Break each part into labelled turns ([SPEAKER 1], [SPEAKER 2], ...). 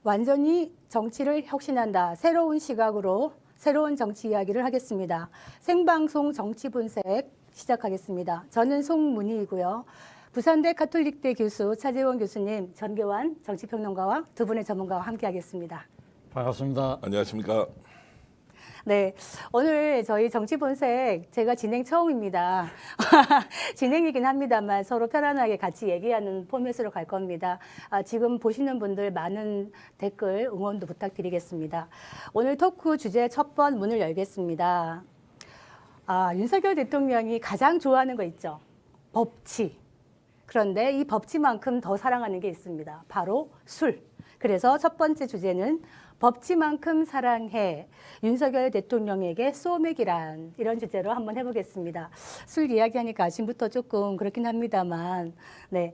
[SPEAKER 1] 완전히 정치를 혁신한다. 새로운 시각으로 새로운 정치 이야기를 하겠습니다. 생방송 정치 분석 시작하겠습니다. 저는 송문희이고요. 부산대 가톨릭대 교수 차재원 교수님, 전교환 정치평론가와 두 분의 전문가와 함께하겠습니다.
[SPEAKER 2] 반갑습니다.
[SPEAKER 3] 안녕하십니까.
[SPEAKER 1] 네, 오늘 저희 정치 본색 제가 진행 처음입니다. 진행이긴 합니다만 서로 편안하게 같이 얘기하는 포맷으로 갈 겁니다. 지금 보시는 분들 많은 댓글 응원도 부탁드리겠습니다. 오늘 토크 주제 첫 번 문을 열겠습니다. 윤석열 대통령이 가장 좋아하는 거 있죠? 법치. 그런데 이 법치만큼 더 사랑하는 게 있습니다. 바로 술. 그래서 첫 번째 주제는 법치만큼 사랑해 윤석열 대통령에게 소맥이란, 이런 주제로 한번 해보겠습니다. 술 이야기하니까 아침부터 조금 그렇긴 합니다만, 네,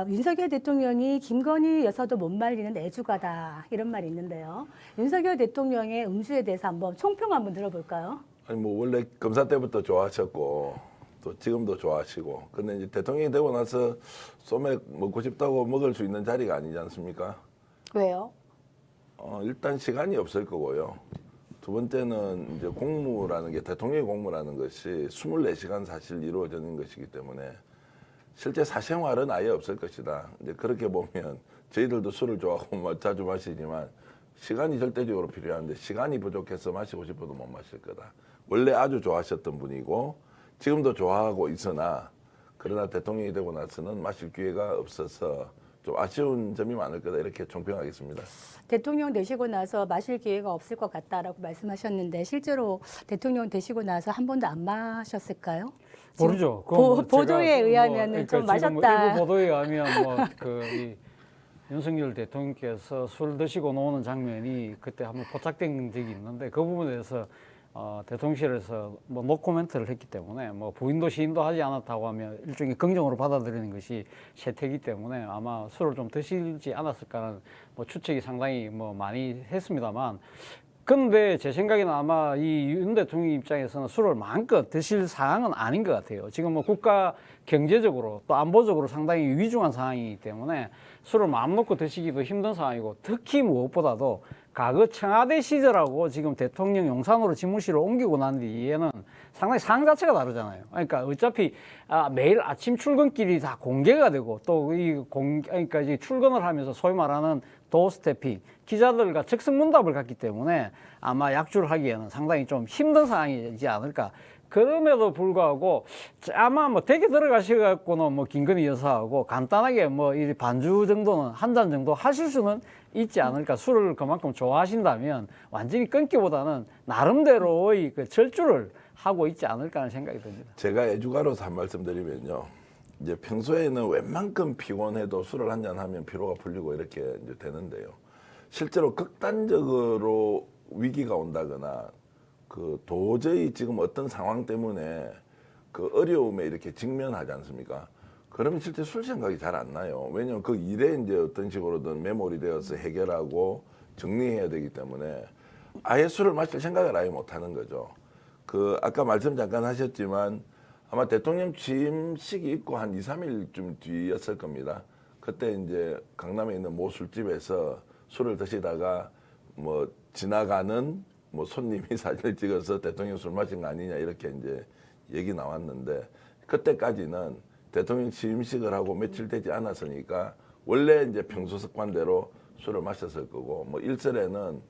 [SPEAKER 1] 윤석열 대통령이 김건희 여사도 못 말리는 애주가다, 이런 말이 있는데요. 윤석열 대통령의 음주에 대해서 한번 총평 한번 들어볼까요?
[SPEAKER 3] 아니 뭐 원래 검사 때부터 좋아하셨고 또 지금도 좋아하시고, 근데 이제 대통령이 되고 나서 소맥 먹고 싶다고 먹을 수 있는 자리가 아니지 않습니까?
[SPEAKER 1] 왜요?
[SPEAKER 3] 일단 시간이 없을 거고요. 두 번째는 이제 공무라는 게, 대통령의 공무라는 것이 24시간 사실 이루어지는 것이기 때문에 실제 사생활은 아예 없을 것이다. 이제 그렇게 보면 저희들도 술을 좋아하고 자주 마시지만 시간이 절대적으로 필요한데, 시간이 부족해서 마시고 싶어도 못 마실 거다. 원래 아주 좋아하셨던 분이고 지금도 좋아하고 있으나, 그러나 대통령이 되고 나서는 마실 기회가 없어서 좀 아쉬운 점이 많을 거다, 이렇게 총평하겠습니다.
[SPEAKER 1] 대통령 되시고 나서 마실 기회가 없을 것 같다라고 말씀하셨는데, 실제로 대통령 되시고 나서 한 번도 안 마셨을까요?
[SPEAKER 2] 모르죠.
[SPEAKER 1] 보도에 의하면 좀 마셨다.
[SPEAKER 2] 일부 보도에 의하면 이 윤석열 대통령께서 술 드시고 노는 장면이 그때 한번 포착된 적이 있는데, 그 부분에 대해서 대통령실에서 노코멘트를 했기 때문에 부인도 시인도 하지 않았다고 하면 일종의 긍정으로 받아들이는 것이 세태이기 때문에 아마 술을 좀 드시지 않았을까라는 추측이 상당히 많이 했습니다만, 근데 제 생각에는 아마 이 윤 대통령 입장에서는 술을 마음껏 드실 상황은 아닌 것 같아요. 지금 국가 경제적으로 또 안보적으로 상당히 위중한 상황이기 때문에 술을 마음 놓고 드시기도 힘든 상황이고, 특히 무엇보다도 과거 청와대 시절하고 지금 대통령 용산으로 집무실을 옮기고 난 뒤에는 상당히 상황 자체가 다르잖아요. 그러니까 어차피 매일 아침 출근길이 다 공개가 되고, 또 그러니까 이제 출근을 하면서 소위 말하는 도어스태핑, 기자들과 즉석문답을 갖기 때문에 아마 약주를 하기에는 상당히 좀 힘든 상황이지 않을까. 그럼에도 불구하고 아마 댁에 들어가셔갖고는 김건희 여사하고 간단하게 이 반주 정도는, 한 잔 정도 하실 수는 있지 않을까. 술을 그만큼 좋아하신다면 완전히 끊기보다는 나름대로의 그 절주를 하고 있지 않을까 하는 생각이 듭니다.
[SPEAKER 3] 제가 애주가로서 한 말씀 드리면요, 이제 평소에는 웬만큼 피곤해도 술을 한잔 하면 피로가 풀리고 이렇게 이제 되는데요, 실제로 극단적으로 위기가 온다거나 도저히 지금 어떤 상황 때문에 그 어려움에 이렇게 직면하지 않습니까? 그러면 실제 술 생각이 잘 안 나요. 왜냐하면 그 일에 이제 어떤 식으로든 메모리 되어서 해결하고 정리해야 되기 때문에 아예 술을 마실 생각을 아예 못 하는 거죠. 아까 말씀 잠깐 하셨지만 아마 대통령 취임식이 있고 한 2, 3일쯤 뒤였을 겁니다. 그때 이제 강남에 있는 모 술집에서 술을 드시다가 지나가는 손님이 사진을 찍어서 대통령 술 마신 거 아니냐, 이렇게 이제 얘기 나왔는데, 그때까지는 대통령 취임식을 하고 며칠 되지 않았으니까 원래 이제 평소 습관대로 술을 마셨을 거고, 일설에는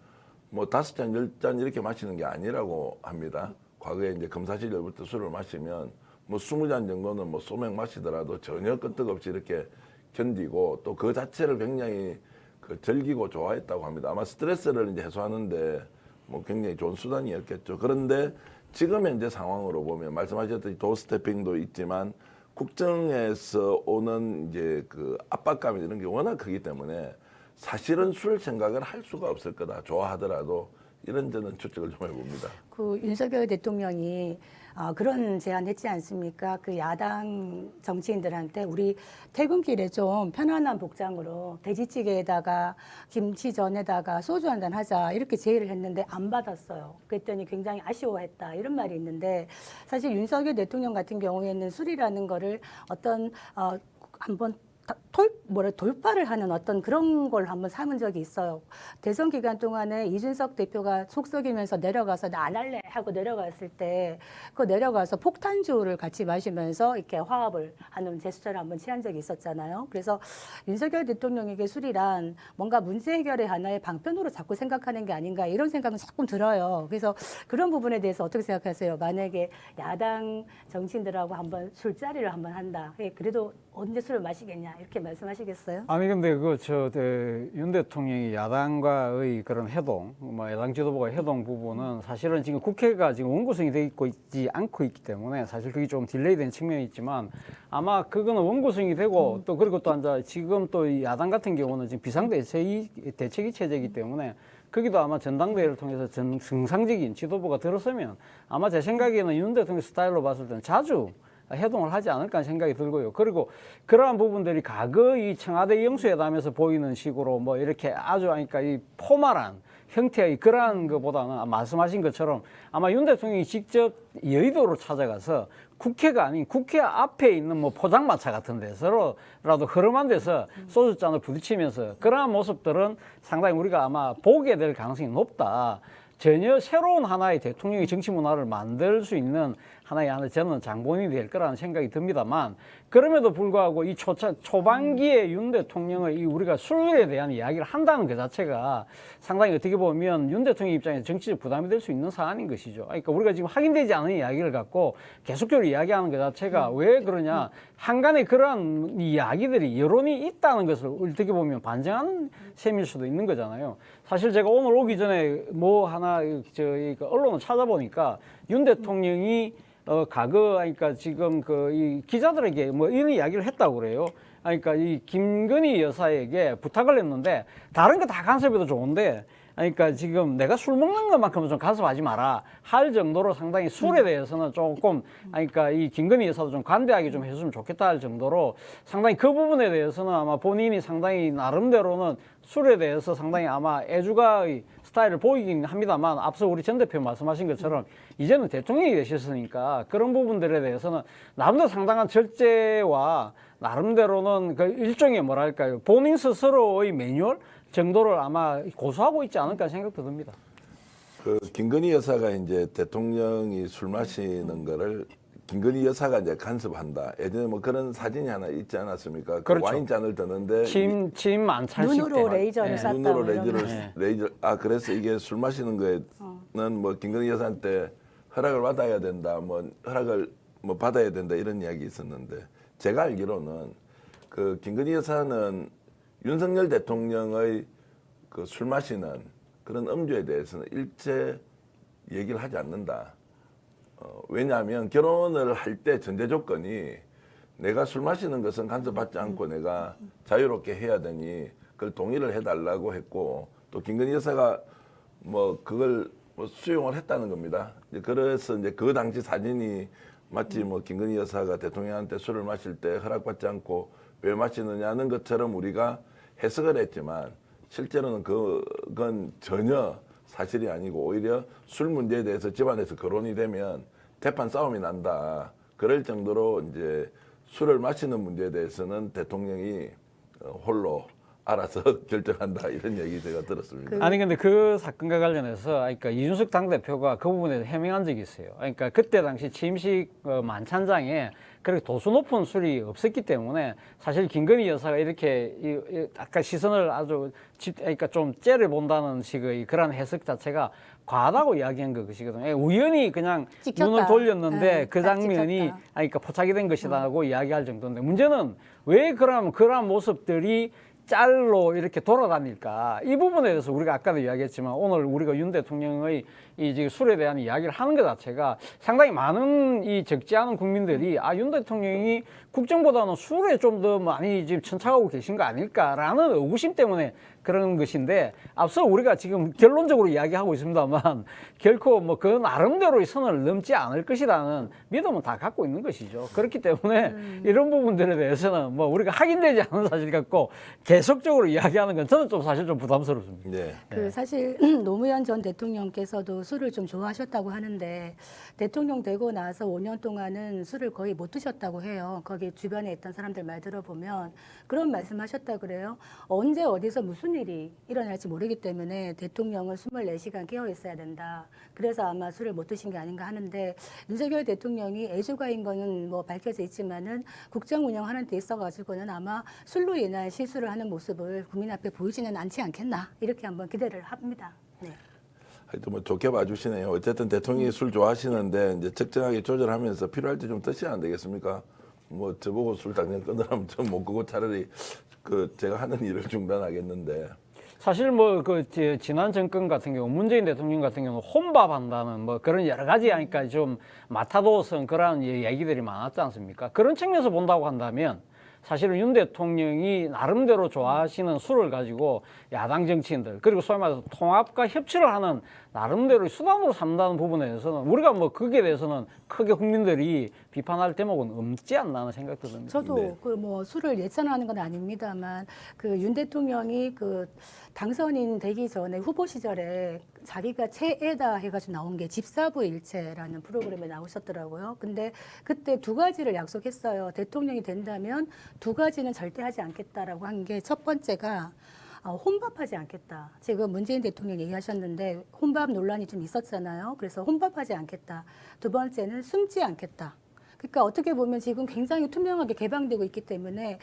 [SPEAKER 3] 5잔, 10잔 이렇게 마시는 게 아니라고 합니다. 과거에 이제 검사 시절부터 술을 마시면 20잔 정도는 소맥 마시더라도 전혀 끄떡없이 이렇게 견디고, 또 그 자체를 굉장히 즐기고 좋아했다고 합니다. 아마 스트레스를 이제 해소하는데 굉장히 좋은 수단이었겠죠. 그런데 지금 현재 상황으로 보면 말씀하셨듯이 도스태핑도 있지만 국정에서 오는 이제 압박감 이런 게 워낙 크기 때문에 사실은 술 생각을 할 수가 없을 거다, 좋아하더라도. 이런 저는 추측을 좀 해봅니다.
[SPEAKER 1] 윤석열 대통령이 그런 제안했지 않습니까? 야당 정치인들한테 우리 퇴근길에 좀 편안한 복장으로 돼지찌개에다가 김치전에다가 소주 한잔 하자, 이렇게 제의를 했는데 안 받았어요. 그랬더니 굉장히 아쉬워했다, 이런 말이 있는데, 사실 윤석열 대통령 같은 경우에는 술이라는 거를 한번 돌파를 하는 어떤 그런 걸 한번 삼은 적이 있어요. 대선 기간 동안에 이준석 대표가 속썩이면서 내려가서 나 안 할래 하고 내려갔을 때 그 내려가서 폭탄주를 같이 마시면서 이렇게 화합을 하는 제스처를 한번 취한 적이 있었잖아요. 그래서 윤석열 대통령에게 술이란 뭔가 문제 해결의 하나의 방편으로 자꾸 생각하는 게 아닌가 이런 생각은 조금 들어요. 그래서 그런 부분에 대해서 어떻게 생각하세요? 만약에 야당 정치인들하고 한번 술자리를 한번 한다. 그래도 언제 술을 마시겠냐 이렇게 말씀하시겠어요?
[SPEAKER 2] 아니 근데 윤 대통령이 야당과의 그런 회동, 뭐 야당 지도부가 회동 부분은 사실은 지금 국회가 지금 원구성이 돼 있지 않고 있기 때문에 사실 그게 좀 딜레이된 측면이 있지만 아마 그거는 원구성이 되고 또 그리고 또 이제 지금 또 이 야당 같은 경우는 지금 대책위 체제이기 때문에 거기도 아마 전당대회를 통해서 정상적인 지도부가 들어서면 아마 제 생각에는 윤 대통령 스타일로 봤을 때는 자주 해동을 하지 않을까 생각이 들고요. 그리고 그러한 부분들이 과거 이 청와대 영수회담에서 보이는 식으로 뭐 이렇게 아주 그러니까 이 포멀한 형태의 그러한 것보다는 말씀하신 것처럼 아마 윤 대통령이 직접 여의도로 찾아가서 국회가 아닌 국회 앞에 있는 뭐 포장마차 같은 데서라도 흐름한 데서 소주잔을 부딪히면서 그러한 모습들은 상당히 우리가 아마 보게 될 가능성이 높다. 전혀 새로운 하나의 대통령의 정치 문화를 만들 수 있는 하나의 저는 장본인이 될 거라는 생각이 듭니다만 그럼에도 불구하고 이 초반기에 윤 대통령의 이 우리가 술에 대한 이야기를 한다는 그 자체가 상당히 어떻게 보면 윤 대통령 입장에서 정치적 부담이 될 수 있는 사안인 것이죠. 그러니까 우리가 지금 확인되지 않은 이야기를 갖고 계속적으로 이야기하는 그 자체가 왜 그러냐. 한간에 그러한 이야기들이 여론이 있다는 것을 어떻게 보면 반증하는 셈일 수도 있는 거잖아요. 사실 제가 오늘 오기 전에 뭐 하나 언론을 찾아보니까 윤 대통령이 과거 그러니까 지금 이 기자들에게 뭐 이런 이야기를 했다고 그래요. 그러니까 이 김건희 여사에게 부탁을 했는데 다른 거 다 간섭해도 좋은데 그러니까 지금 내가 술 먹는 것만큼은 좀 간섭하지 마라 할 정도로 상당히 술에 대해서는 조금 그러니까 이 김건희 여사도 좀 관대하게 좀 해줬으면 좋겠다 할 정도로 상당히 그 부분에 대해서는 아마 본인이 상당히 나름대로는 술에 대해서 상당히 아마 애주가의 스타일을 보이긴 합니다만 앞서 우리 전 대표 말씀하신 것처럼 이제는 대통령이 되셨으니까 그런 부분들에 대해서는 나름대로 상당한 절제와 나름대로는 그 일종의 뭐랄까요 본인 스스로의 매뉴얼 정도를 아마 고수하고 있지 않을까 생각도 듭니다.
[SPEAKER 3] 그 김건희 여사가 이제 대통령이 술 마시는 거를 김건희 여사가 이제 간섭한다. 예전에 뭐 그런 사진이 하나 있지 않았습니까?
[SPEAKER 2] 그렇죠.
[SPEAKER 3] 그 와인잔을 드는데
[SPEAKER 2] 침 안 찰식
[SPEAKER 1] 눈으로
[SPEAKER 2] 때.
[SPEAKER 1] 레이저를 쐈다.
[SPEAKER 3] 눈으로
[SPEAKER 1] 이러면.
[SPEAKER 3] 레이저 그래서 이게 술 마시는 거에는 뭐 김건희 여사한테 허락을 받아야 된다. 뭐 허락을 뭐 받아야 된다 이런 이야기 있었는데 제가 알기로는 그 김건희 여사는 윤석열 대통령의 그 술 마시는 그런 음주에 대해서는 일체 얘기를 하지 않는다. 왜냐하면 결혼을 할 때 전제 조건이 내가 술 마시는 것은 간섭받지 않고 내가 자유롭게 해야 되니 그걸 동의를 해달라고 했고 또 김건희 여사가 뭐 그걸 뭐 수용을 했다는 겁니다. 그래서 이제 그 당시 사진이 마치 뭐 김건희 여사가 대통령한테 술을 마실 때 허락받지 않고 왜 마시느냐는 것처럼 우리가 해석을 했지만 실제로는 그건 전혀 사실이 아니고 오히려 술 문제에 대해서 집안에서 거론이 되면 대판 싸움이 난다. 그럴 정도로 이제 술을 마시는 문제에 대해서는 대통령이 홀로 알아서 결정한다 이런 얘기 제가 들었습니다.
[SPEAKER 2] 아니 근데 그 사건과 관련해서 그러니까 이준석 당대표가 그 부분에 해명한 적이 있어요. 그러니까 그때 당시 취임식 만찬장에 그렇게 도수 높은 술이 없었기 때문에 사실 김건희 여사가 이렇게 아까 시선을 아주 그러니까 좀 째려 본다는 식의 그런 해석 자체가 과하다고 이야기한 것이거든요. 우연히 그냥
[SPEAKER 1] 찍혔다.
[SPEAKER 2] 눈을 돌렸는데
[SPEAKER 1] 네,
[SPEAKER 2] 그
[SPEAKER 1] 딱
[SPEAKER 2] 장면이
[SPEAKER 1] 찍혔다.
[SPEAKER 2] 그러니까 포착이 된 것이다고 이야기할 정도인데 문제는 왜 그런 모습들이 짤로 이렇게 돌아다닐까? 이 부분에 대해서 우리가 아까도 이야기했지만 오늘 우리가 윤 대통령의 이 지금 술에 대한 이야기를 하는 것 자체가 상당히 많은 이 적지 않은 국민들이 윤 대통령이 국정보다는 술에 좀 더 많이 지금 천착하고 계신 거 아닐까라는 의구심 때문에 그런 것인데 앞서 우리가 지금 결론적으로 이야기하고 있습니다만 결코 뭐 그 나름대로의 선을 넘지 않을 것이라는 믿음은 다 갖고 있는 것이죠. 그렇기 때문에 이런 부분들에 대해서는 뭐 우리가 확인되지 않은 사실 갖고 계속적으로 이야기하는 건 저는 좀 사실 좀 부담스럽습니다.
[SPEAKER 3] 네.
[SPEAKER 1] 그 사실 노무현 전 대통령께서도 술을 좀 좋아하셨다고 하는데 대통령 되고 나서 5년 동안은 술을 거의 못 드셨다고 해요. 거기 주변에 있던 사람들 말 들어보면 그런 말씀하셨다 그래요. 언제 어디서 무슨 일이 일어날지 모르기 때문에 대통령은 24시간 깨어 있어야 된다. 그래서 아마 술을 못 드신 게 아닌가 하는데 윤석열 대통령이 애주가인 거는 뭐 밝혀져 있지만은 국정 운영하는 데 있어가지고는 아마 술로 인한 실수를 하는 모습을 국민 앞에 보이지는 않지 않겠나 이렇게 한번 기대를 합니다. 네.
[SPEAKER 3] 하여튼 뭐 좋게 봐주시네요. 어쨌든 대통령이 술 좋아하시는데 이제 적정하게 조절하면서 필요할 때 좀 드시면 안 되겠습니까? 뭐 저보고 술 당장 끊으라면 좀 못 끄고 차라리 그 제가 하는 일을 중단하겠는데.
[SPEAKER 2] 사실 뭐 그 지난 정권 같은 경우 문재인 대통령 같은 경우는 혼밥한다는 뭐 그런 여러 가지 하니까 좀 마타도성 그런 얘기들이 많았지 않습니까? 그런 측면에서 본다고 한다면 사실은 윤 대통령이 나름대로 좋아하시는 술을 가지고 야당 정치인들 그리고 소위 말해서 통합과 협치를 하는 나름대로의 수단으로 삼다는 부분에 대해서는 우리가 뭐 거기에 대해서는 크게 국민들이 비판할 대목은 없지 않나 하는 생각도 듭니다.
[SPEAKER 1] 저도
[SPEAKER 3] 네.
[SPEAKER 1] 그 뭐 술을 예찬하는 건 아닙니다만 그 윤 대통령이 그 당선인 되기 전에 후보 시절에 자기가 최애다 해가지고 나온 게 집사부 일체라는 프로그램에 나오셨더라고요. 근데 그때 두 가지를 약속했어요. 대통령이 된다면 두 가지는 절대 하지 않겠다라고 한 게 첫 번째가 혼밥하지 않겠다. 지금 문재인 대통령 얘기하셨는데 혼밥 논란이 좀 있었잖아요. 그래서 혼밥하지 않겠다. 두 번째는 숨지 않겠다. 그러니까 어떻게 보면 지금 굉장히 투명하게 개방되고 있기 때문에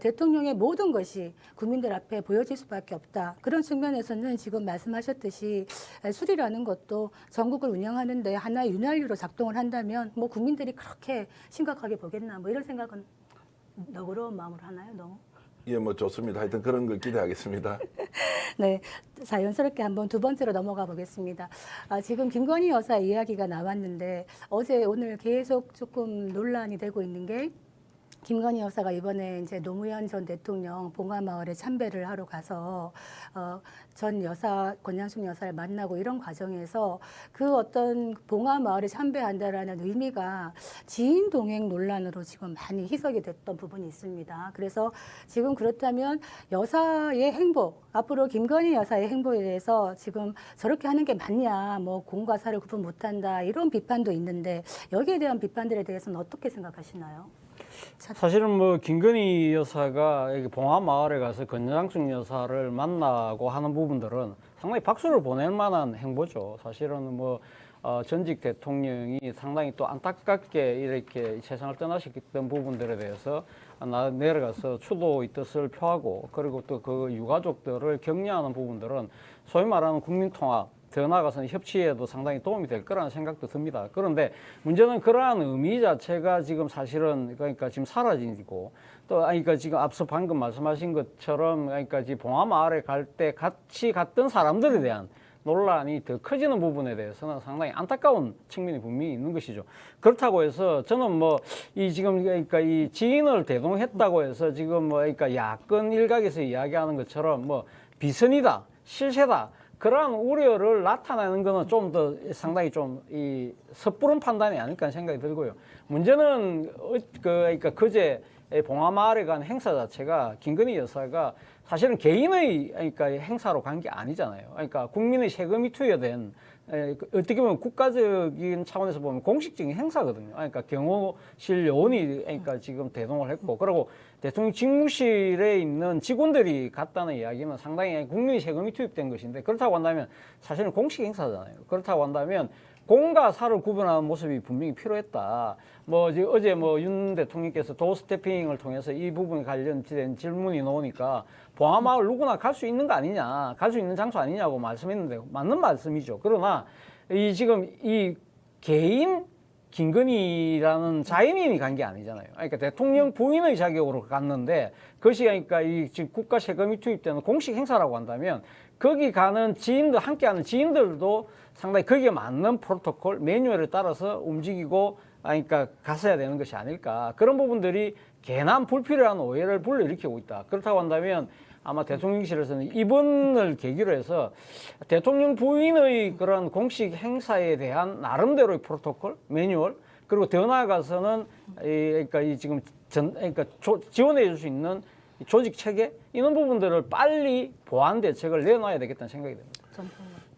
[SPEAKER 1] 대통령의 모든 것이 국민들 앞에 보여질 수밖에 없다. 그런 측면에서는 지금 말씀하셨듯이 술이라는 것도 전국을 운영하는데 하나의 윤활유로 작동을 한다면 뭐 국민들이 그렇게 심각하게 보겠나 뭐 이런 생각은 너그러운 마음으로 하나요? 너무?
[SPEAKER 3] 예, 뭐 좋습니다. 하여튼 그런 걸 기대하겠습니다.
[SPEAKER 1] 네, 자연스럽게 한번 두 번째로 넘어가 보겠습니다. 지금 김건희 여사 이야기가 나왔는데 어제 오늘 계속 조금 논란이 되고 있는 게 김건희 여사가 이번에 이제 노무현 전 대통령 봉화마을에 참배를 하러 가서 전 여사 권양숙 여사를 만나고 이런 과정에서 그 어떤 봉화마을에 참배한다라는 의미가 지인 동행 논란으로 지금 많이 희석이 됐던 부분이 있습니다. 그래서 지금 그렇다면 여사의 행보 앞으로 김건희 여사의 행보에 대해서 지금 저렇게 하는 게 맞냐 뭐 공과 사를 구분 못한다 이런 비판도 있는데 여기에 대한 비판들에 대해서는 어떻게 생각하시나요?
[SPEAKER 2] 사실은 뭐 김건희 여사가 여기 봉화마을에 가서 권양숙 여사를 만나고 하는 부분들은 상당히 박수를 보낼 만한 행보죠. 사실은 뭐 전직 대통령이 상당히 또 안타깝게 이렇게 세상을 떠나셨던 부분들에 대해서 내려가서 추도의 뜻을 표하고 그리고 또 그 유가족들을 격려하는 부분들은 소위 말하는 국민통합 더 나아가서는 협치에도 상당히 도움이 될 거라는 생각도 듭니다. 그런데 문제는 그러한 의미 자체가 지금 사실은 그러니까 지금 사라지고 또 그러니까 지금 앞서 방금 말씀하신 것처럼 그러니까 지금 봉화마을에 갈 때 같이 갔던 사람들에 대한 논란이 더 커지는 부분에 대해서는 상당히 안타까운 측면이 분명히 있는 것이죠. 그렇다고 해서 저는 뭐 이 지금 그러니까 이 지인을 대동했다고 해서 지금 뭐 그러니까 야권 일각에서 이야기하는 것처럼 뭐 비선이다, 실세다. 그러한 우려를 나타내는 것은 좀 더 상당히 좀 이 섣부른 판단이 아닐까 생각이 들고요. 문제는 그러니까 그제 봉화마을에 간 행사 자체가 김건희 여사가 사실은 개인의 그러니까 행사로 간 게 아니잖아요. 그러니까 국민의 세금이 투여된 어떻게 보면 국가적인 차원에서 보면 공식적인 행사거든요. 그러니까 경호실 요원이 그러니까 지금 대동을 했고, 그리고 대통령 직무실에 있는 직원들이 갔다는 이야기는 상당히 국민의 세금이 투입된 것인데, 그렇다고 한다면 사실은 공식 행사잖아요. 그렇다고 한다면 공과 사를 구분하는 모습이 분명히 필요했다. 뭐 어제 뭐 윤 대통령께서 도어 스태핑을 통해서 이 부분에 관련된 질문이 나오니까 봉화마을 누구나 갈 수 있는 거 아니냐, 갈 수 있는 장소 아니냐고 말씀했는데 맞는 말씀이죠. 그러나 이 지금 이 개인 김건희라는 자연인이 간 게 아니잖아요. 그러니까 대통령 부인의 자격으로 갔는데 그것이 그러니까 이 지금 국가 세금이 투입되는 공식 행사라고 한다면 거기 가는 지인들, 함께하는 지인들도 상당히 거기에 맞는 프로토콜, 매뉴얼에 따라서 움직이고 그러니까 갔어야 되는 것이 아닐까. 그런 부분들이 괜한 불필요한 오해를 불러일으키고 있다. 그렇다고 한다면 아마 대통령실에서는 이번을 계기로 해서 대통령 부인의 그런 공식 행사에 대한 나름대로의 프로토콜, 매뉴얼, 그리고 더 나아가서는 그러니까 이 지금 그러니까 지원해 줄 수 있는 조직 체계 이런 부분들을 빨리 보완 대책을 내놔야 되겠다는 생각이 듭니다.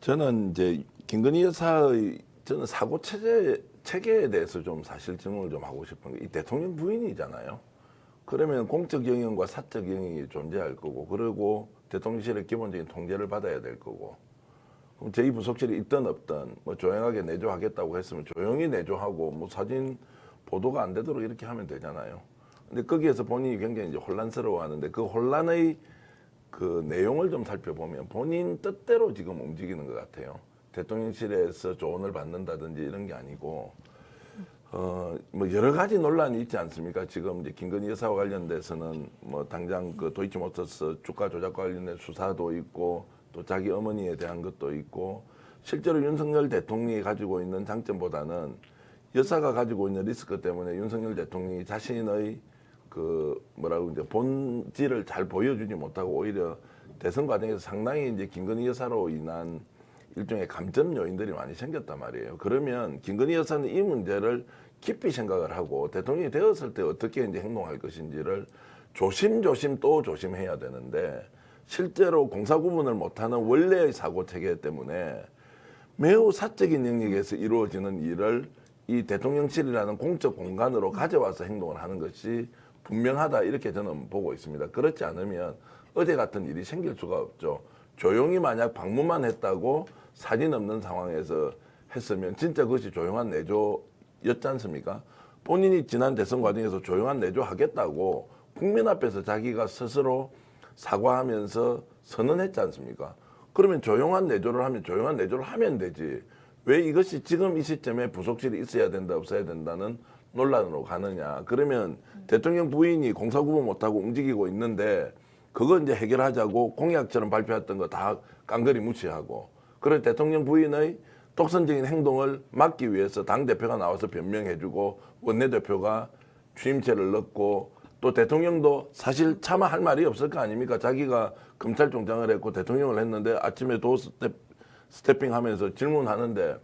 [SPEAKER 3] 저는 이제 김건희 여사의 저는 사고 체계에 대해서 좀 사실 질문을 좀 하고 싶은 게 이 대통령 부인이잖아요. 그러면 공적 영역과 사적 영역이 존재할 거고, 그리고 대통령실의 기본적인 통제를 받아야 될 거고, 그럼 저희 부속실이 있든 없든 뭐 조용하게 내조하겠다고 했으면 조용히 내조하고 뭐 사진 보도가 안 되도록 이렇게 하면 되잖아요. 근데 거기에서 본인이 굉장히 이제 혼란스러워하는데 그 혼란의 그 내용을 좀 살펴보면 본인 뜻대로 지금 움직이는 것 같아요. 대통령실에서 조언을 받는다든지 이런 게 아니고 뭐 여러 가지 논란이 있지 않습니까? 지금 이제 김건희 여사와 관련돼서는 뭐 당장 그 도이치모터스 주가 조작과 관련된 수사도 있고 또 자기 어머니에 대한 것도 있고 실제로 윤석열 대통령이 가지고 있는 장점보다는 여사가 가지고 있는 리스크 때문에 윤석열 대통령이 자신의 그 뭐라고 이제 본질을 잘 보여주지 못하고 오히려 대선 과정에서 상당히 이제 김건희 여사로 인한 일종의 감점 요인들이 많이 생겼단 말이에요. 그러면 김건희 여사는 이 문제를 깊이 생각을 하고 대통령이 되었을 때 어떻게 이제 행동할 것인지를 조심조심 또 조심해야 되는데 실제로 공사 구분을 못하는 원래의 사고 체계 때문에 매우 사적인 영역에서 이루어지는 일을 이 대통령실이라는 공적 공간으로 가져와서 행동을 하는 것이 분명하다 이렇게 저는 보고 있습니다. 그렇지 않으면 어제 같은 일이 생길 수가 없죠. 조용히 만약 방문만 했다고 사진 없는 상황에서 했으면 진짜 그것이 조용한 내조였지 않습니까? 본인이 지난 대선 과정에서 조용한 내조 하겠다고 국민 앞에서 자기가 스스로 사과하면서 선언했지 않습니까? 그러면 조용한 내조를 하면 조용한 내조를 하면 되지. 왜 이것이 지금 이 시점에 부속실이 있어야 된다 없어야 된다는 논란으로 가느냐. 그러면 대통령 부인이 공사구분 못하고 움직이고 있는데 그거 이제 해결하자고 공약처럼 발표했던 거 다 깡그리 무시하고 그래서 대통령 부인의 독선적인 행동을 막기 위해서 당대표가 나와서 변명해주고 원내대표가 취임체를 넣고 또 대통령도 사실 차마 할 말이 없을 거 아닙니까? 자기가 검찰총장을 했고 대통령을 했는데 아침에 스태핑 하면서 질문하는데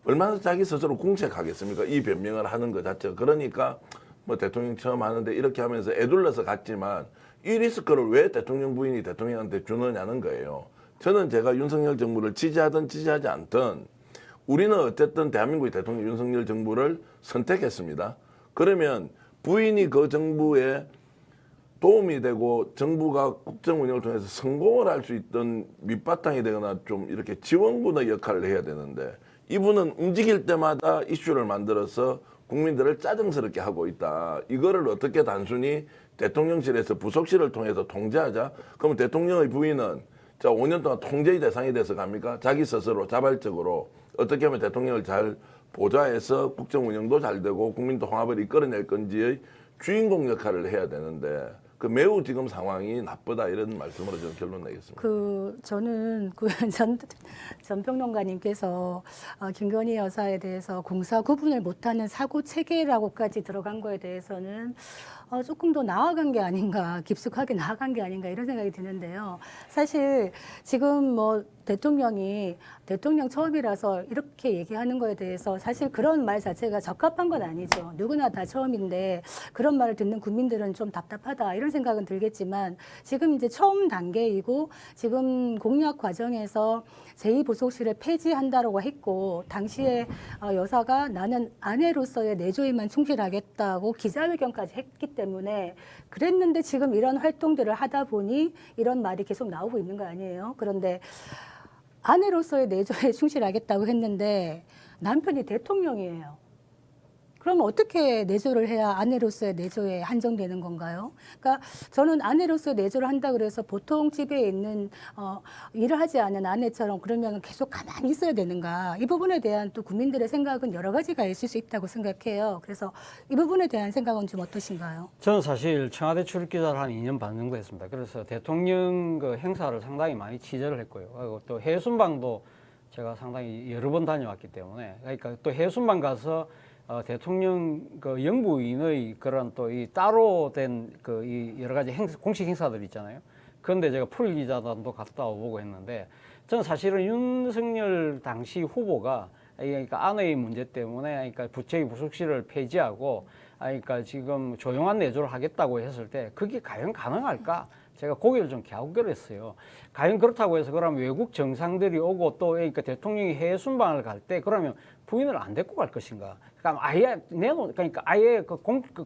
[SPEAKER 3] 얼마나 자기 스스로 궁색하겠습니까? 이 변명을 하는 것 자체가. 그러니까 뭐 대통령 처음 하는데 이렇게 하면서 애둘러서 갔지만 이 리스크를 왜 대통령 부인이 대통령한테 주느냐는 거예요. 저는 제가 윤석열 정부를 지지하든 지지하지 않든 우리는 어쨌든 대한민국의 대통령 윤석열 정부를 선택했습니다. 그러면 부인이 그 정부에 도움이 되고 정부가 국정 운영을 통해서 성공을 할 수 있던 밑바탕이 되거나 좀 이렇게 지원군의 역할을 해야 되는데 이분은 움직일 때마다 이슈를 만들어서 국민들을 짜증스럽게 하고 있다. 이거를 어떻게 단순히 대통령실에서 부속실을 통해서 통제하자? 그러면 대통령의 부인은 자 5년 동안 통제의 대상이 돼서 갑니까? 자기 스스로 자발적으로 어떻게 하면 대통령을 잘 보좌해서 국정 운영도 잘 되고 국민도 통합을 이끌어낼 건지의 주인공 역할을 해야 되는데 그 매우 지금 상황이 나쁘다 이런 말씀으로 저는 결론 내겠습니다.
[SPEAKER 1] 저는 전 평론가님께서 김건희 여사에 대해서 공사 구분을 못하는 사고 체계라고까지 들어간 거에 대해서는 조금 더 나아간 게 아닌가, 깊숙하게 나아간 게 아닌가 이런 생각이 드는데요. 사실 지금 뭐 대통령 처음이라서 이렇게 얘기하는 거에 대해서 사실 그런 말 자체가 적합한 건 아니죠. 누구나 다 처음인데 그런 말을 듣는 국민들은 좀 답답하다 이런 생각은 들겠지만 지금 이제 처음 단계이고 지금 공약 과정에서 제2부속실을 폐지한다라고 했고 당시에 여사가 나는 아내로서의 내조에만 충실하겠다고 기자회견까지 했기 때문에 그랬는데 지금 이런 활동들을 하다 보니 이런 말이 계속 나오고 있는 거 아니에요. 그런데 아내로서의 내조에 충실하겠다고 했는데 남편이 대통령이에요. 그럼 어떻게 내조를 해야 아내로서의 내조에 한정되는 건가요? 그러니까 저는 아내로서의 내조를 한다 그래서 보통 집에 있는 일을 하지 않은 아내처럼 그러면 계속 가만히 있어야 되는가? 이 부분에 대한 또 국민들의 생각은 여러 가지가 있을 수 있다고 생각해요. 그래서 이 부분에 대한 생각은 좀 어떠신가요?
[SPEAKER 2] 저는 사실 청와대 출입기자를 한 2년 반 정도 했습니다. 그래서 대통령 그 행사를 상당히 많이 취재를 했고요. 그리고 또 해순방도 제가 상당히 여러 번 다녀왔기 때문에 그러니까 또 해순방 가서 대통령 그 영부인의 그런 또 이 따로 된 그 이 여러 가지 공식 행사들 있잖아요. 그런데 제가 풀기자단도 갔다 오고 했는데 저는 사실은 윤석열 당시 후보가 그러니까 아내의 문제 때문에 그러니까 부채의 부속실을 폐지하고 그러니까 지금 조용한 내조를 하겠다고 했을 때 그게 과연 가능할까? 제가 고개를 좀 갸우뚱했어요. 과연 그렇다고 해서 그러면 외국 정상들이 오고 또 그러니까 대통령이 해외 순방을 갈 때 그러면 부인을 안 데리고 갈 것인가? 그러니까 아예 그러니까 아예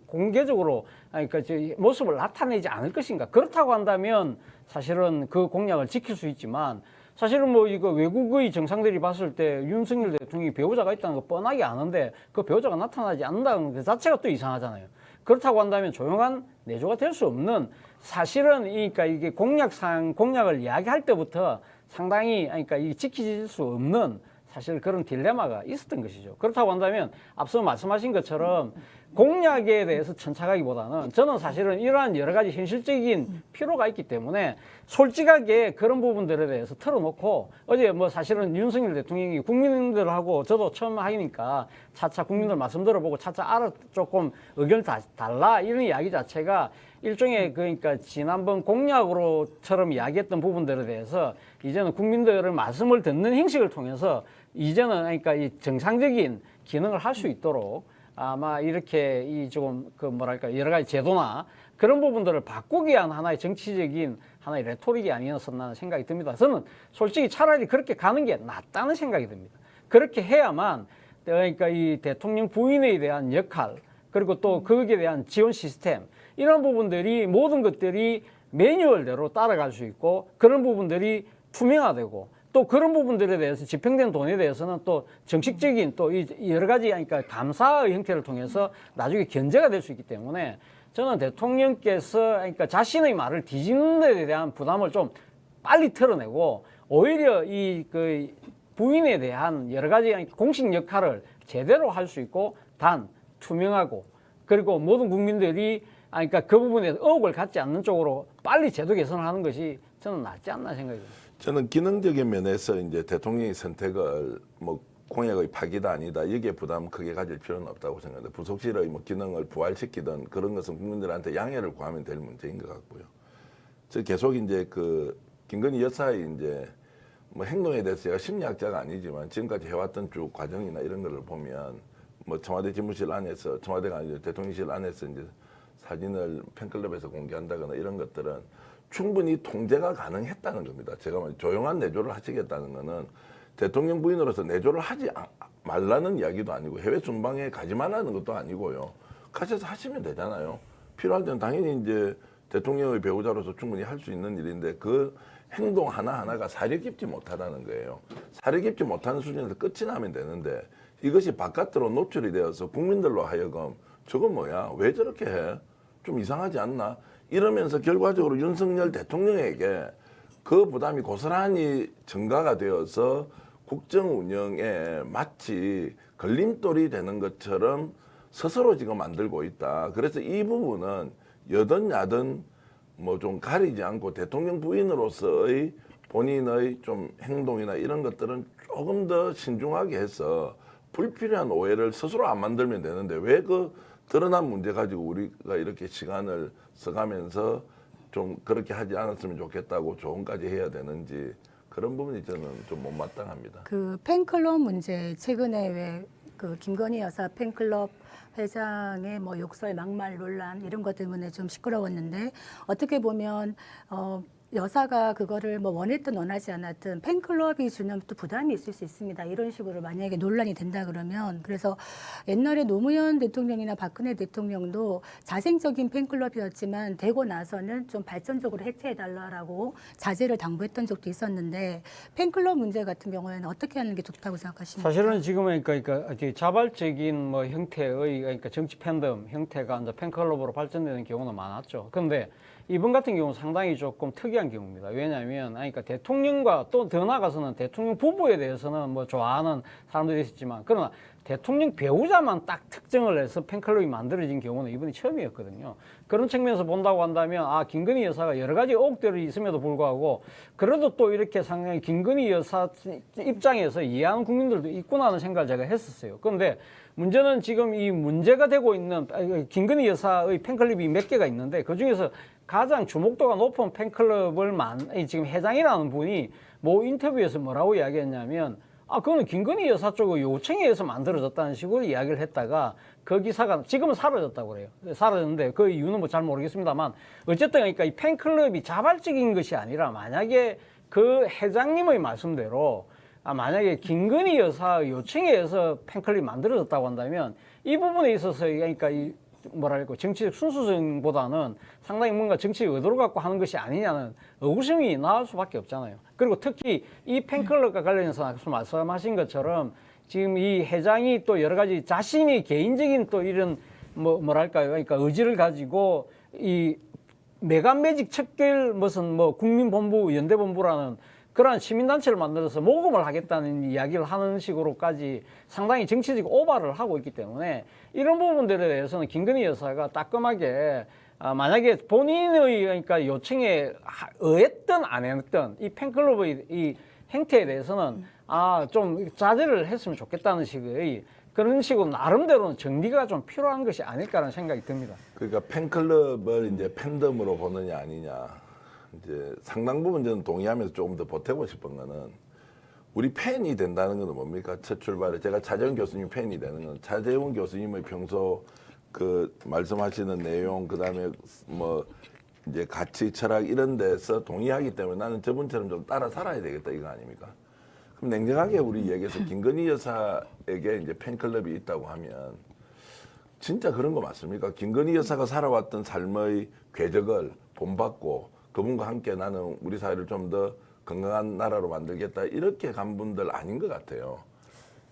[SPEAKER 2] 공개적으로 그러니까 저 모습을 나타내지 않을 것인가? 그렇다고 한다면 사실은 그 공약을 지킬 수 있지만 사실은 뭐 이거 외국의 정상들이 봤을 때 윤석열 대통령이 배우자가 있다는 거 뻔하게 아는데 그 배우자가 나타나지 않는다는 것 자체가 또 이상하잖아요. 그렇다고 한다면 조용한 내조가 될 수 없는 사실은 그러니까 이게 공약을 이야기할 때부터 상당히 그러니까 이 지켜질 수 없는 사실 그런 딜레마가 있었던 것이죠. 그렇다고 한다면 앞서 말씀하신 것처럼 공약에 대해서 천착하기보다는 저는 사실은 이러한 여러 가지 현실적인 필요가 있기 때문에 솔직하게 그런 부분들에 대해서 털어놓고 어제 뭐 사실은 윤석열 대통령이 국민들하고 저도 처음 하니까 차차 국민들 말씀 들어보고 차차 알아 조금 의견 달라 이런 이야기 자체가 일종의 그러니까 지난번 공약으로처럼 이야기했던 부분들에 대해서 이제는 국민들의 말씀을 듣는 형식을 통해서 이제는 그러니까 이 정상적인 기능을 할 수 있도록 아마 이렇게 이 조금 그 뭐랄까 여러 가지 제도나 그런 부분들을 바꾸기 위한 하나의 정치적인 하나의 레토릭이 아니었었나 하는 생각이 듭니다. 저는 솔직히 차라리 그렇게 가는 게 낫다는 생각이 듭니다. 그렇게 해야만 그러니까 이 대통령 부인에 대한 역할 그리고 또 거기에 대한 지원 시스템 이런 부분들이 모든 것들이 매뉴얼대로 따라갈 수 있고 그런 부분들이 투명화되고 또 그런 부분들에 대해서 집행된 돈에 대해서는 또 정식적인 또 여러 가지 그러니까 감사의 형태를 통해서 나중에 견제가 될 수 있기 때문에 저는 대통령께서 그러니까 자신의 말을 뒤집는 데 대한 부담을 좀 빨리 털어내고 오히려 이 그 부인에 대한 여러 가지 공식 역할을 제대로 할 수 있고 단 투명하고 그리고 모든 국민들이 그러니까 그 부분에 의혹을 갖지 않는 쪽으로 빨리 제도 개선을 하는 것이 저는 낫지 않나 생각이 듭니다.
[SPEAKER 3] 저는 기능적인 면에서 이제 대통령의 선택을 뭐 공약의 파기다 아니다 여기에 부담 크게 가질 필요는 없다고 생각합니다. 부속실의 뭐 기능을 부활시키든 그런 것은 국민들한테 양해를 구하면 될 문제인 것 같고요. 저 계속 이제 그 김건희 여사의 이제 뭐 행동에 대해서 제가 심리학자가 아니지만 지금까지 해왔던 쭉 과정이나 이런 거를 보면 뭐 청와대 집무실 안에서 청와대가 아니라 대통령실 안에서 이제 사진을 팬클럽에서 공개한다거나 이런 것들은 충분히 통제가 가능했다는 겁니다. 제가 조용한 내조를 하시겠다는 거는 대통령 부인으로서 내조를 하지 말라는 이야기도 아니고 해외 순방에 가지 말라는 것도 아니고요. 가셔서 하시면 되잖아요. 필요할 때는 당연히 이제 대통령의 배우자로서 충분히 할 수 있는 일인데 그 행동 하나하나가 사려 깊지 못하다는 거예요. 사려 깊지 못하는 수준에서 끝이 나면 되는데 이것이 바깥으로 노출이 되어서 국민들로 하여금 저거 뭐야? 왜 저렇게 해? 좀 이상하지 않나? 이러면서 결과적으로 윤석열 대통령에게 그 부담이 고스란히 증가가 되어서 국정 운영에 마치 걸림돌이 되는 것처럼 스스로 지금 만들고 있다. 그래서 이 부분은 여든 야든 뭐 좀 가리지 않고 대통령 부인으로서의 본인의 좀 행동이나 이런 것들은 조금 더 신중하게 해서 불필요한 오해를 스스로 안 만들면 되는데 왜 그 드러난 문제 가지고 우리가 이렇게 시간을 써가면서 좀 그렇게 하지 않았으면 좋겠다고 조언까지 해야 되는지 그런 부분이 저는 좀 못마땅합니다.
[SPEAKER 1] 그 팬클럽 문제 최근에 왜 그 김건희 여사 팬클럽 회장의 뭐 욕설, 막말 논란 이런 것 때문에 좀 시끄러웠는데 어떻게 보면 여사가 그거를 뭐 원했든 원하지 않았든 팬클럽이 주는 또 부담이 있을 수 있습니다. 이런 식으로 만약에 논란이 된다 그러면 그래서 옛날에 노무현 대통령이나 박근혜 대통령도 자생적인 팬클럽이었지만 되고 나서는 좀 발전적으로 해체해달라고 자제를 당부했던 적도 있었는데 팬클럽 문제 같은 경우에는 어떻게 하는 게 좋다고 생각하십니까?
[SPEAKER 2] 사실은 지금은 그러니까 자발적인 뭐 형태의 그러니까 정치 팬덤 형태가 이제 팬클럽으로 발전되는 경우는 많았죠. 그런데 이번 같은 경우는 상당히 조금 특이한 경우입니다. 왜냐하면 그러니까 대통령과 또 더 나아가서는 대통령 부부에 대해서는 뭐 좋아하는 사람들이 있었지만 그러나 대통령 배우자만 딱 특정을 해서 팬클럽이 만들어진 경우는 이번이 처음이었거든요. 그런 측면에서 본다고 한다면 김건희 여사가 여러 가지 의혹들이 있음에도 불구하고 그래도 또 이렇게 상당히 김건희 여사 입장에서 이해하는 국민들도 있구나 하는 생각을 제가 했었어요. 그런데 문제는 지금 이 문제가 되고 있는 김건희 여사의 팬클럽이 몇 개가 있는데 그중에서 가장 주목도가 높은 팬클럽을 지금 회장이라는 분이 뭐 인터뷰에서 뭐라고 이야기했냐면 그거는 김건희 여사 쪽의 요청에 의해서 만들어졌다는 식으로 이야기를 했다가 그 기사가 지금은 사라졌다고 그래요. 사라졌는데 그 이유는 뭐 잘 모르겠습니다만 어쨌든 그러니까 이 팬클럽이 자발적인 것이 아니라 만약에 그 회장님의 말씀대로 만약에 김건희 여사 요청에 의해서 팬클럽이 만들어졌다고 한다면 이 부분에 있어서 그러니까 이 뭐랄까 정치적 순수성보다는 상당히 뭔가 정치적 의도를 갖고 하는 것이 아니냐는 의구심이 나올 수밖에 없잖아요. 그리고 특히 이 팬클럽과 관련해서 앞서 말씀하신 것처럼 지금 이 회장이 또 여러 가지 자신이 개인적인 또 이런 뭐랄까요, 그러니까 의지를 가지고 이 매간매직 척결 무슨 뭐 국민본부 연대본부라는 그러한 시민단체를 만들어서 모금을 하겠다는 이야기를 하는 식으로까지 상당히 정치적 오바를 하고 있기 때문에 이런 부분들에 대해서는 김건희 여사가 따끔하게 만약에 본인의 그러니까 요청에 의했든 안 했든 이 팬클럽의 이 행태에 대해서는 좀 자제를 했으면 좋겠다는 식의 그런 식으로 나름대로는 정리가 좀 필요한 것이 아닐까라는 생각이 듭니다.
[SPEAKER 3] 그러니까 팬클럽을 이제 팬덤으로 보느냐 아니냐. 이제 상당 부분 저는 동의하면서 조금 더 보태고 싶은 거는 우리 팬이 된다는 건 뭡니까? 첫 출발에 제가 차재훈 교수님 팬이 되는 건 차재훈 교수님의 평소 그 말씀하시는 내용 그다음에 뭐 이제 가치 철학 이런 데서 동의하기 때문에 나는 저분처럼 좀 따라 살아야 되겠다 이거 아닙니까? 그럼 냉정하게 우리 얘기해서 김건희 여사에게 이제 팬클럽이 있다고 하면 진짜 그런 거 맞습니까? 김건희 여사가 살아왔던 삶의 궤적을 본받고 그분과 함께 나는 우리 사회를 좀 더 건강한 나라로 만들겠다 이렇게 간 분들 아닌 것 같아요.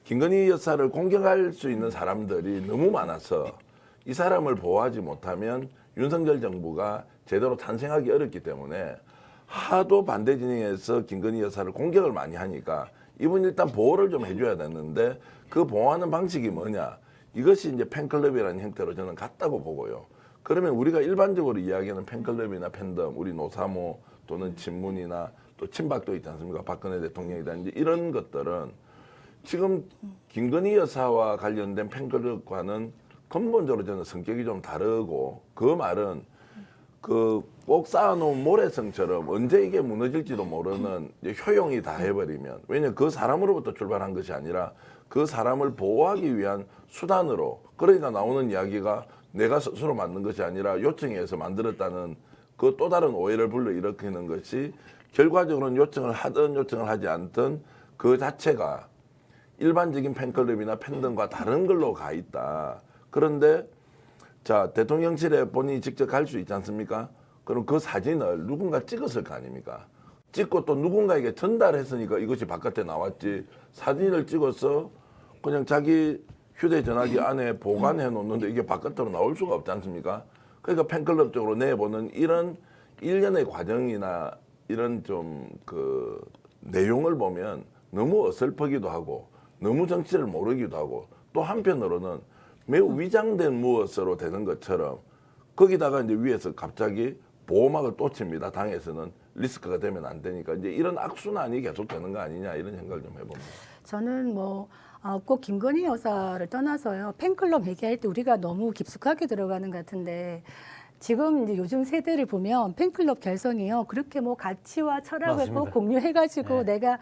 [SPEAKER 3] 김건희 여사를 공격할 수 있는 사람들이 너무 많아서 이 사람을 보호하지 못하면 윤석열 정부가 제대로 탄생하기 어렵기 때문에 하도 반대 진영에서 김건희 여사를 공격을 많이 하니까 이분 일단 보호를 좀 해줘야 되는데 그 보호하는 방식이 뭐냐 이것이 이제 팬클럽이라는 형태로 저는 같다고 보고요. 그러면 우리가 일반적으로 이야기하는 팬클럽이나 팬덤, 우리 노사모 또는 친문이나 또 친박도 있지 않습니까? 박근혜 대통령이라든지 이런 것들은 지금 김건희 여사와 관련된 팬클럽과는 근본적으로 저는 성격이 좀 다르고 그 말은 그 꼭 쌓아놓은 모래성처럼 언제 이게 무너질지도 모르는 이제 효용이 다 해버리면 왜냐면 그 사람으로부터 출발한 것이 아니라 그 사람을 보호하기 위한 수단으로 그러니까 나오는 이야기가 내가 스스로 만든 것이 아니라 요청에 의해서 만들었다는 그 또 다른 오해를 불러일으키는 것이 결과적으로는 요청을 하든 요청을 하지 않든 그 자체가 일반적인 팬클럽이나 팬덤과 다른 걸로 가 있다. 그런데 자 대통령실에 본인이 직접 갈 수 있지 않습니까? 그럼 그 사진을 누군가 찍었을 거 아닙니까? 찍고 또 누군가에게 전달했으니까 이것이 바깥에 나왔지 사진을 찍어서 그냥 자기 휴대전화기 안에 보관해 놓는데 이게 바깥으로 나올 수가 없지 않습니까? 그러니까 팬클럽 쪽으로 내보는 이런 일련의 과정이나 이런 좀 그 내용을 보면 너무 어설프기도 하고 너무 정치를 모르기도 하고 또 한편으로는 매우 위장된 무엇으로 되는 것처럼 거기다가 이제 위에서 갑자기 보호막을 또 칩니다. 당에서는 리스크가 되면 안 되니까 이제 이런 악순환이 계속 되는 거 아니냐 이런 생각을 좀 해봅니다.
[SPEAKER 1] 저는 꼭 김건희 여사를 떠나서요. 팬클럽 얘기할 때 우리가 너무 깊숙하게 들어가는 것 같은데 지금 이제 요즘 세대를 보면 팬클럽 결성이요. 그렇게 뭐 가치와 철학을
[SPEAKER 2] 맞습니다.
[SPEAKER 1] 꼭 공유해가지고 내가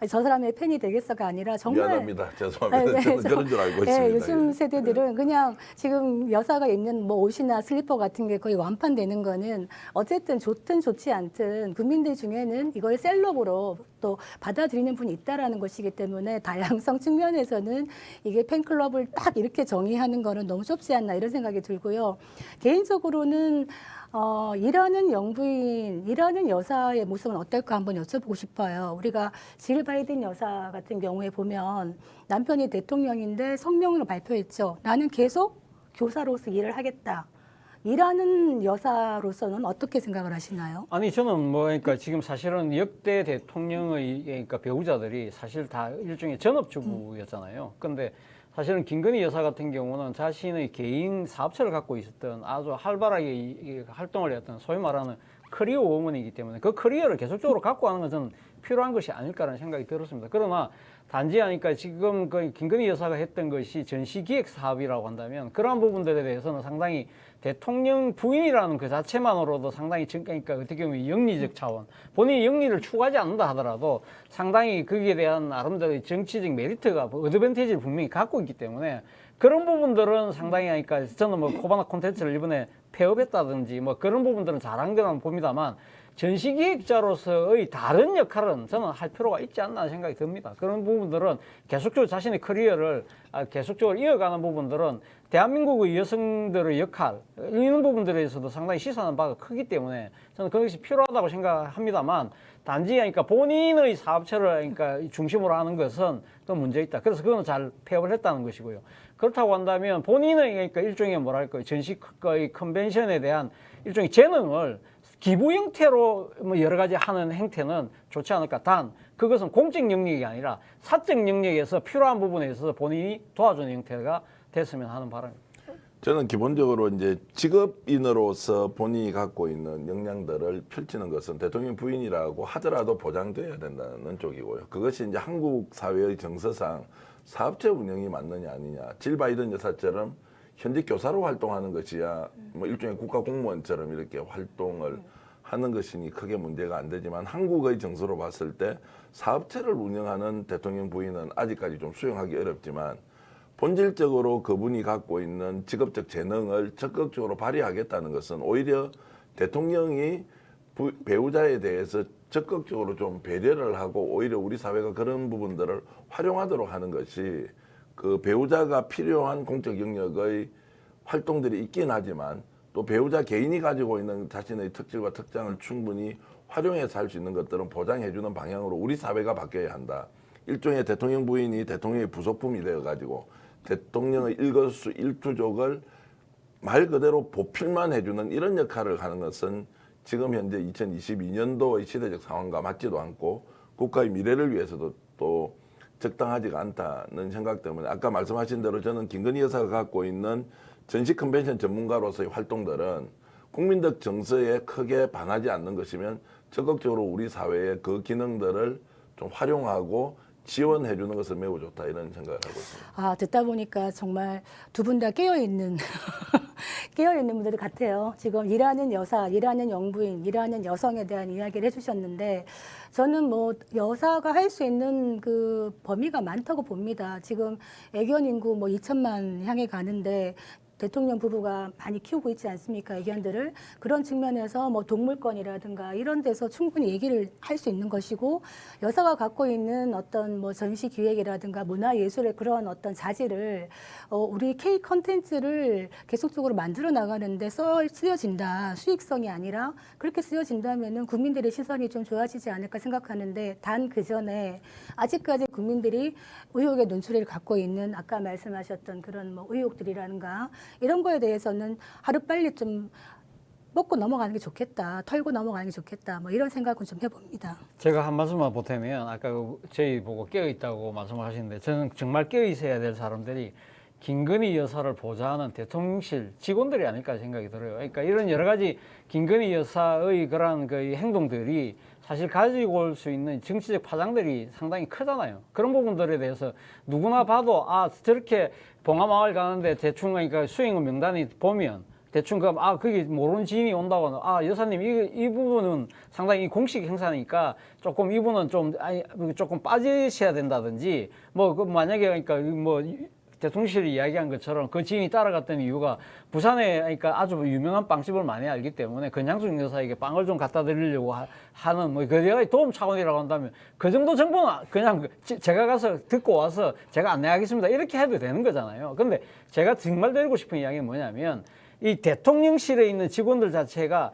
[SPEAKER 1] 저 사람의 팬이 되겠어가 아니라 정말
[SPEAKER 3] 미안합니다. 죄송합니다. 저는 그런 줄 알고 있습니다.
[SPEAKER 1] 요즘
[SPEAKER 3] 예.
[SPEAKER 1] 세대들은 그냥 지금 여사가 입는 뭐 옷이나 슬리퍼 같은 게 거의 완판되는 거는 어쨌든 좋든 좋지 않든 국민들 중에는 이걸 셀럽으로 또 받아들이는 분이 있다라는 것이기 때문에 다양성 측면에서는 이게 팬클럽을 딱 이렇게 정의하는 거는 너무 좁지 않나 이런 생각이 들고요. 개인적으로는 일하는 영부인, 일하는 여사의 모습은 어떨까 한번 여쭤보고 싶어요. 우리가 질 바이든 여사 같은 경우에 보면 남편이 대통령인데 성명으로 발표했죠. 나는 계속 교사로서 일을 하겠다. 일하는 여사로서는 어떻게 생각을 하시나요?
[SPEAKER 2] 아니 저는 뭐 그러니까 지금 사실은 역대 대통령의 그러니까 배우자들이 사실 다 일종의 전업주부였잖아요. 근데 사실은 김건희 여사 같은 경우는 자신의 개인 사업체를 갖고 있었던 아주 활발하게 활동을 했던 소위 말하는 커리어 워먼이기 때문에 그 커리어를 계속적으로 갖고 하는 건 저는 필요한 것이 아닐까라는 생각이 들었습니다. 그러나 단지 하니까 지금 그 김건희 여사가 했던 것이 전시기획 사업이라고 한다면 그러한 부분들에 대해서는 상당히 대통령 부인이라는 그 자체만으로도 상당히 그러니까 어떻게 보면 영리적 차원, 본인이 영리를 추구하지 않는다 하더라도 상당히 거기에 대한 나름대로 정치적 메리트가 어드밴티지를 분명히 갖고 있기 때문에 그런 부분들은 상당히 하니까 저는 뭐 코바나 콘텐츠를 이번에 폐업했다든지 뭐 그런 부분들은 잘한 거라고 봅니다만 전시기획자로서의 다른 역할은 저는 할 필요가 있지 않나 생각이 듭니다. 그런 부분들은 계속적으로 자신의 커리어를 계속적으로 이어가는 부분들은 대한민국의 여성들의 역할 이런 부분들에서도 상당히 시사하는 바가 크기 때문에 저는 그것이 필요하다고 생각합니다만 단지 그러니까 본인의 사업체를 그러니까 중심으로 하는 것은 또 문제 있다. 그래서 그거는 잘 폐업을 했다는 것이고요. 그렇다고 한다면 본인의 그러니까 일종의 뭐랄까요 전시의 컨벤션에 대한 일종의 재능을 기부 형태로 뭐 여러 가지 하는 행태는 좋지 않을까. 단 그것은 공적 영역이 아니라 사적 영역에서 필요한 부분에 있어서 본인이 도와주는 형태가 됐으면 하는 바람입니다.
[SPEAKER 3] 저는 기본적으로 이제 직업인으로서 본인이 갖고 있는 역량들을 펼치는 것은 대통령 부인이라고 하더라도 보장돼야 된다는 쪽이고요. 그것이 이제 한국 사회의 정서상 사업체 운영이 맞느냐 아니냐. 질 바이든 여사처럼 현직 교사로 활동하는 것이야 뭐 일종의 국가 공무원처럼 이렇게 활동을 하는 것이니 크게 문제가 안 되지만 한국의 정서로 봤을 때 사업체를 운영하는 대통령 부인은 아직까지 좀 수용하기 어렵지만 본질적으로 그분이 갖고 있는 직업적 재능을 적극적으로 발휘하겠다는 것은 오히려 대통령이 배우자에 대해서 적극적으로 좀 배려를 하고 오히려 우리 사회가 그런 부분들을 활용하도록 하는 것이 그 배우자가 필요한 공적 영역의 활동들이 있긴 하지만 또 배우자 개인이 가지고 있는 자신의 특질과 특장을 충분히 활용해서 할 수 있는 것들은 보장해주는 방향으로 우리 사회가 바뀌어야 한다. 일종의 대통령 부인이 대통령의 부속품이 되어가지고 대통령의 일거수일투족을 말 그대로 보필만 해주는 이런 역할을 하는 것은 지금 현재 2022년도의 시대적 상황과 맞지도 않고 국가의 미래를 위해서도 또 적당하지가 않다는 생각 때문에 아까 말씀하신 대로 저는 김건희 여사가 갖고 있는 전시 컨벤션 전문가로서의 활동들은 국민적 정서에 크게 반하지 않는 것이면 적극적으로 우리 사회의 그 기능들을 좀 활용하고 지원해 주는 것은 매우 좋다 이런 생각을 하고 있습니다.
[SPEAKER 1] 아, 듣다 보니까 정말 두 분 다 깨어있는 깨어있는 분들 같아요. 지금 일하는 여사, 일하는 영부인, 일하는 여성에 대한 이야기를 해주셨는데 저는 뭐 여사가 할 수 있는 그 범위가 많다고 봅니다. 지금 애견 인구 뭐 2천만 향해 가는데 대통령 부부가 많이 키우고 있지 않습니까? 애견들을. 그런 측면에서 뭐 동물권이라든가 이런 데서 충분히 얘기를 할 수 있는 것이고 여사가 갖고 있는 어떤 뭐 전시 기획이라든가 문화예술의 그런 어떤 자질을 우리 K 컨텐츠를 계속적으로 만들어 나가는데 쓰여진다. 수익성이 아니라 그렇게 쓰여진다면은 국민들의 시선이 좀 좋아지지 않을까 생각하는데 단 그 전에 아직까지 국민들이 의혹의 눈초리를 갖고 있는 아까 말씀하셨던 그런 뭐 의혹들이라든가 이런 거에 대해서는 하루빨리 좀 먹고 넘어가는 게 좋겠다. 털고 넘어가는 게 좋겠다. 뭐 이런 생각은 좀 해봅니다.
[SPEAKER 2] 제가 한 말씀만 보태면 아까 저희 보고 깨어있다고 말씀하시는데 저는 정말 깨어있어야 될 사람들이 김건희 여사를 보좌하는 대통령실 직원들이 아닐까 생각이 들어요. 그러니까 이런 여러 가지 김건희 여사의 그런 그 행동들이 사실 가지고 올 수 있는 정치적 파장들이 상당히 크잖아요. 그런 부분들에 대해서 누구나 봐도 아 저렇게 봉하마을 가는데 대충 그러니까 수행원 명단이 보면 대충 그럼 아 거기 모르는 지인이 온다고 아 여사님 이 부분은 상당히 공식 행사니까 조금 이분은 좀 아니 조금 빠지셔야 된다든지 뭐 그 만약에 그러니까 뭐 대통령실이 이야기한 것처럼 그 지인이 따라갔던 이유가 부산에 그러니까 아주 유명한 빵집을 많이 알기 때문에 권양숙 여사에게 빵을 좀 갖다 드리려고 하는 뭐 그 도움 차원이라고 한다면 그 정도 정보는 그냥 제가 가서 듣고 와서 제가 안내하겠습니다 이렇게 해도 되는 거잖아요. 근데 제가 정말 드리고 싶은 이야기는 뭐냐면 이 대통령실에 있는 직원들 자체가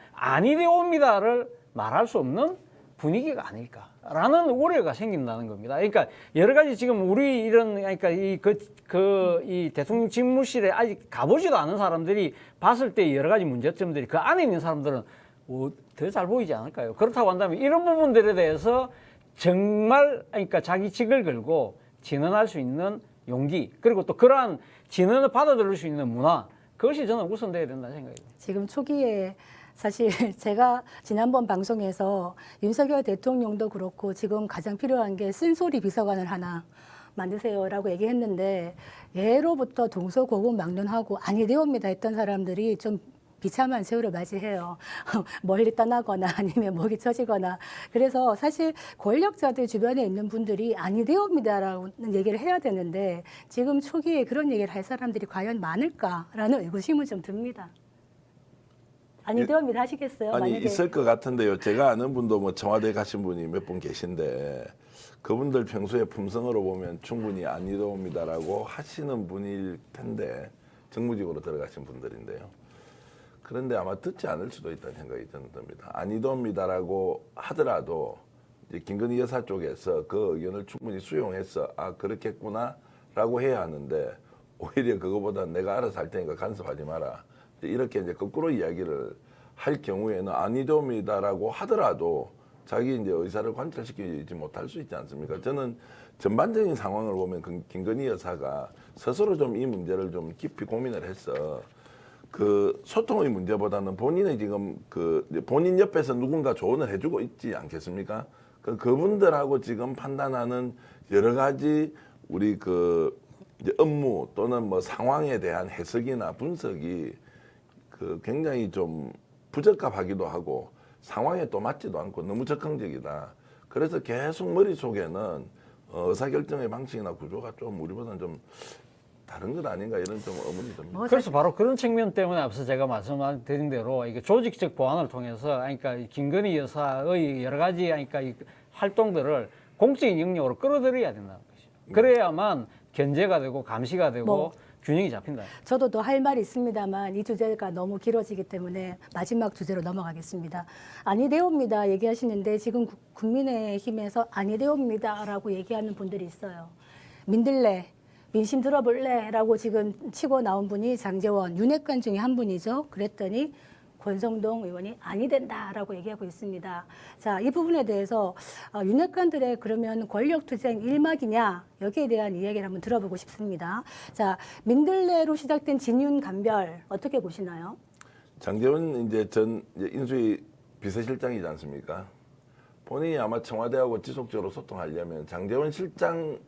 [SPEAKER 2] 아니되옵니다를 말할 수 없는 분위기가 아닐까라는 우려가 생긴다는 겁니다. 그러니까 여러 가지 지금 우리 이런 그러니까 이 대통령 집무실에 아직 가보지도 않은 사람들이 봤을 때 여러 가지 문제점들이 그 안에 있는 사람들은 더 잘 보이지 않을까요? 그렇다고 한다면 이런 부분들에 대해서 정말 그러니까 자기 직을 걸고 진언할 수 있는 용기 그리고 또 그러한 진언을 받아들일 수 있는 문화 그것이 저는 우선돼야 된다는 생각이에요.
[SPEAKER 1] 지금 초기에 사실 제가 지난번 방송에서 윤석열 대통령도 그렇고 지금 가장 필요한 게 쓴소리 비서관을 하나 만드세요라고 얘기했는데 예로부터 동서고금망론하고 아니되옵니다 했던 사람들이 좀 비참한 세월을 맞이해요. 멀리 떠나거나 아니면 목이 처지거나. 그래서 사실 권력자들 주변에 있는 분들이 아니되옵니다라는 얘기를 해야 되는데 지금 초기에 그런 얘기를 할 사람들이 과연 많을까라는 의구심은 좀 듭니다. 아니되옵니다 하시겠어요?
[SPEAKER 3] 아니
[SPEAKER 1] 만약에
[SPEAKER 3] 있을 것 같은데요. 제가 아는 분도 뭐 청와대 가신 분이 몇 분 계신데 그분들 평소에 품성으로 보면 충분히 아니되옵니다라고 하시는 분일 텐데 정무직으로 들어가신 분들인데요. 그런데 아마 듣지 않을 수도 있다는 생각이 저는 듭니다. 아니됩니다라고 하더라도 이제 김건희 여사 쪽에서 그 의견을 충분히 수용해서 아 그렇겠구나라고 해야 하는데 오히려 그거보다 내가 알아서 할 테니까 간섭하지 마라. 이렇게 이제 거꾸로 이야기를 할 경우에는 아니됩니다라고 하더라도 자기 이제 의사를 관철시키지 못할 수 있지 않습니까? 저는 전반적인 상황을 보면 김건희 여사가 스스로 좀 이 문제를 좀 깊이 고민을 해서 그 소통의 문제보다는 본인의 지금 그 본인 옆에서 누군가 조언을 해주고 있지 않겠습니까? 그분들하고 지금 판단하는 여러 가지 우리 그 이제 업무 또는 뭐 상황에 대한 해석이나 분석이 그 굉장히 좀 부적합하기도 하고 상황에 또 맞지도 않고 너무 적극적이다. 그래서 계속 머릿속에는 의사결정의 방식이나 구조가 좀 우리보다는 좀 다른 것 아닌가 이런 좀 의문이 듭니다.
[SPEAKER 2] 그래서 바로 그런 측면 때문에 앞서 제가 말씀드린 대로 이게 조직적 보완을 통해서 그러니까 김건희 여사의 여러 가지 그러니까 이 활동들을 공적인 영역으로 끌어들여야 된다는 것이죠. 그래야만 견제가 되고 감시가 되고 균형이 잡힌다.
[SPEAKER 1] 저도 더 할 말이 있습니다만 이 주제가 너무 길어지기 때문에 마지막 주제로 넘어가겠습니다. 아니되옵니다 얘기하시는데 지금 국민의힘에서 아니되옵니다라고 얘기하는 분들이 있어요. 민들레 민심 들어볼래? 라고 지금 치고 나온 분이 장제원, 윤핵관 중에 한 분이죠. 그랬더니 권성동 의원이 아니 된다라고 얘기하고 있습니다. 자, 이 부분에 대해서 윤핵관들의 그러면 권력투쟁 일막이냐 여기에 대한 이야기를 한번 들어보고 싶습니다. 자, 민들레로 시작된 진윤 간별 어떻게 보시나요?
[SPEAKER 3] 장제원 이제 인수위 비서실장이지 않습니까? 본인이 아마 청와대하고 지속적으로 소통하려면 장제원 실장이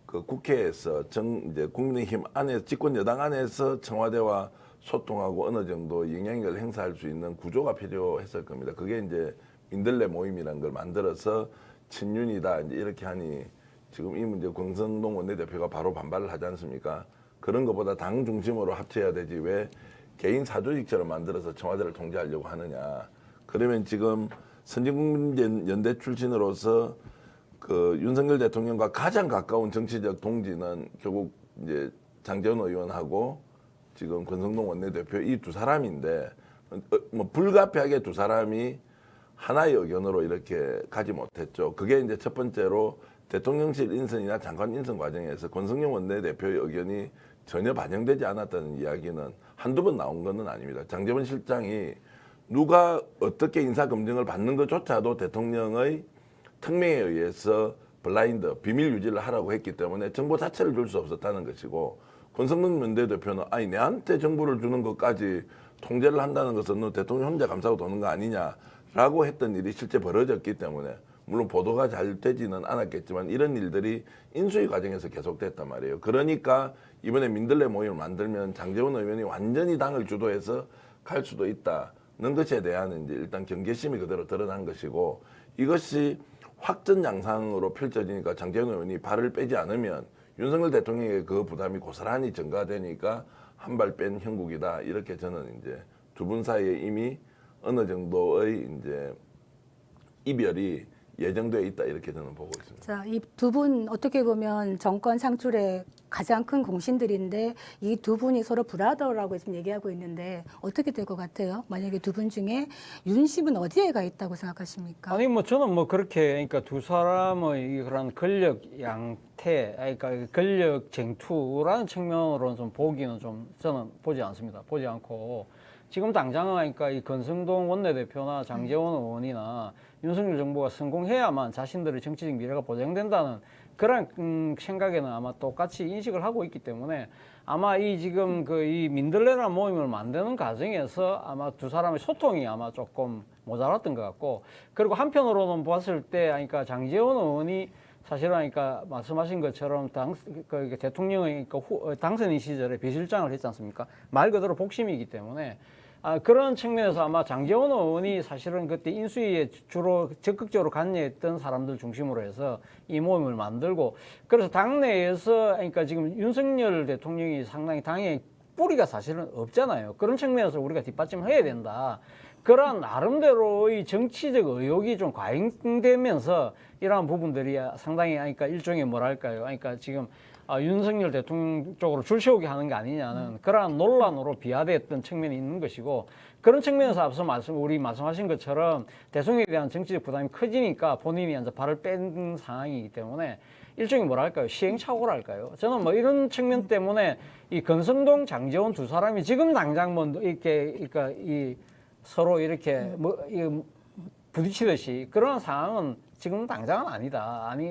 [SPEAKER 3] 그 국회에서 이제 국민의힘 안에 집권 여당 안에서 청와대와 소통하고 어느 정도 영향력을 행사할 수 있는 구조가 필요했을 겁니다. 그게 이제 민들레 모임이라는 걸 만들어서 친윤이다 이제 이렇게 하니 지금 이 문제 권성동 원내대표가 바로 반발을 하지 않습니까? 그런 것보다 당 중심으로 합쳐야 되지 왜 개인 사조직처럼 만들어서 청와대를 통제하려고 하느냐? 그러면 지금 선진국민연대 출신으로서 그 윤석열 대통령과 가장 가까운 정치적 동지는 결국 이제 장제원 의원하고 지금 권성동 원내대표 이 두 사람인데 뭐 불가피하게 두 사람이 하나의 의견으로 이렇게 가지 못했죠. 그게 이제 첫 번째로 대통령실 인선이나 장관 인선 과정에서 권성동 원내대표의 의견이 전혀 반영되지 않았다는 이야기는 한두 번 나온 것은 아닙니다. 장제원 실장이 누가 어떻게 인사 검증을 받는 것조차도 대통령의 특명에 의해서 블라인드, 비밀 유지를 하라고 했기 때문에 정보 자체를 줄 수 없었다는 것이고 권성동 원내대표는 아니 내한테 정보를 주는 것까지 통제를 한다는 것은 너 대통령 혼자 감싸고 도는 거 아니냐라고 했던 일이 실제 벌어졌기 때문에 물론 보도가 잘 되지는 않았겠지만 이런 일들이 인수위 과정에서 계속됐단 말이에요. 그러니까 이번에 민들레 모임을 만들면 장제원 의원이 완전히 당을 주도해서 갈 수도 있다는 것에 대한 이제 일단 경계심이 그대로 드러난 것이고 이것이 확전 양상으로 펼쳐지니까 장제원 의원이 발을 빼지 않으면 윤석열 대통령의 그 부담이 고스란히 증가되니까 한 발 뺀 형국이다. 이렇게 저는 이제 두 분 사이에 이미 어느 정도의 이제 이별이 예정되어 있다. 이렇게 저는 보고 있습니다.
[SPEAKER 1] 자, 이 두 분 어떻게 보면 정권 상출의 가장 큰 공신들인데 이 두 분이 서로 브라더라고 지금 얘기하고 있는데 어떻게 될 것 같아요? 만약에 두 분 중에 윤심은 어디에 가 있다고 생각하십니까?
[SPEAKER 2] 아니 뭐 저는 뭐 그렇게 그러니까 두 사람의 그런 권력 양태, 그러니까 권력 쟁투라는 측면으로는 좀 보기는 좀 저는 보지 않습니다. 보지 않고 지금 당장은 그러니까 이 권성동 원내대표나 장제원 의원이나 윤석열 정부가 성공해야만 자신들의 정치적 미래가 보장된다는 그런 생각에는 아마 똑같이 인식을 하고 있기 때문에 아마 이 지금 그 이 민들레라는 모임을 만드는 과정에서 아마 두 사람의 소통이 아마 조금 모자랐던 것 같고, 그리고 한편으로는 봤을 때 그러니까 장제원 의원이 사실은 그러니까 말씀하신 것처럼 대통령의 당선인 시절에 비실장을 했지 않습니까? 말 그대로 복심이기 때문에 그런 측면에서 아마 장제원 의원이 사실은 그때 인수위에 주로 적극적으로 관여했던 사람들 중심으로 해서 이 모임을 만들고, 그래서 당내에서 그러니까 지금 윤석열 대통령이 상당히 당에 뿌리가 사실은 없잖아요. 그런 측면에서 우리가 뒷받침을 해야 된다. 그런 나름대로의 정치적 의혹이 좀 과잉되면서 이러한 부분들이 상당히 그러니까 일종의 뭐랄까요? 그러니까 지금 윤석열 대통령 쪽으로 줄 세우게 하는 게 아니냐는 그러한 논란으로 비화됐던 측면이 있는 것이고, 그런 측면에서 앞서 우리 말씀하신 것처럼 대통령에 대한 정치적 부담이 커지니까 본인이 이제 발을 뺀 상황이기 때문에 일종의 뭐랄까요? 시행착오랄까요? 저는 뭐 이런 측면 때문에 이 권성동, 장제원 두 사람이 지금 당장 뭐 이렇게 그러니까 이 서로 이렇게 뭐 부딪히듯이 그런 상황은 지금 당장은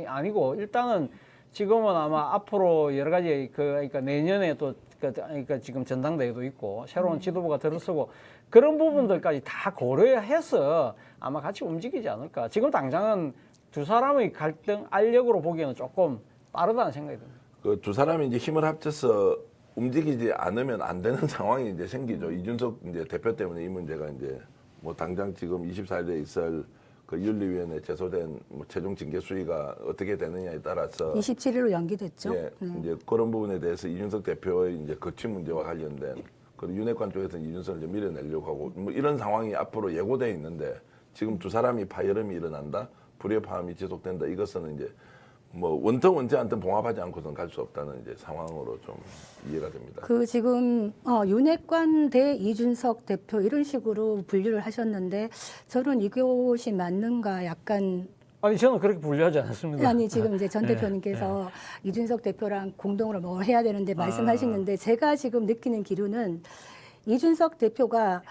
[SPEAKER 2] 아니고 일단은 지금은 아마 앞으로 여러 가지 그러니까 내년에 또 그러니까 지금 전당대회도 있고 새로운 지도부가 들어서고 그런 부분들까지 다 고려해서 아마 같이 움직이지 않을까. 지금 당장은 두 사람의 갈등 알력으로 보기에는 조금 빠르다는 생각이 듭니다.
[SPEAKER 3] 그 두 사람이 이제 힘을 합쳐서 움직이지 않으면 안 되는 상황이 이제 생기죠. 이준석 이제 대표 때문에 이 문제가 이제 뭐 당장 지금 24일에 있을 그 윤리위원회 제소된 뭐 최종 징계 수위가 어떻게 되느냐에 따라서
[SPEAKER 1] 27일로 연기됐죠.
[SPEAKER 3] 예, 이제 그런 부분에 대해서 이준석 대표의 이제 거취 문제와 관련된 그리고 윤핵관 쪽에서는 이준석을 이제 밀어내려고 하고 뭐 이런 상황이 앞으로 예고돼 있는데 지금 두 사람이 파열음이 일어난다, 불의 파음이 지속된다. 이것은 이제 뭐 원태 않든 봉합하지 않고서는 갈 수 없다는 이제 상황으로 좀 이해가 됩니다.
[SPEAKER 1] 그 지금 윤핵관 대 이준석 대표 이런 식으로 분류를 하셨는데 저는 이것이 맞는가 약간
[SPEAKER 2] 아니 저는 그렇게 분류하지 않습니다.
[SPEAKER 1] 아니 지금 이제 전 대표님께서 이준석 대표랑 공동으로 뭘 해야 되는데 말씀하시는데 제가 지금 느끼는 기류는 이준석 대표가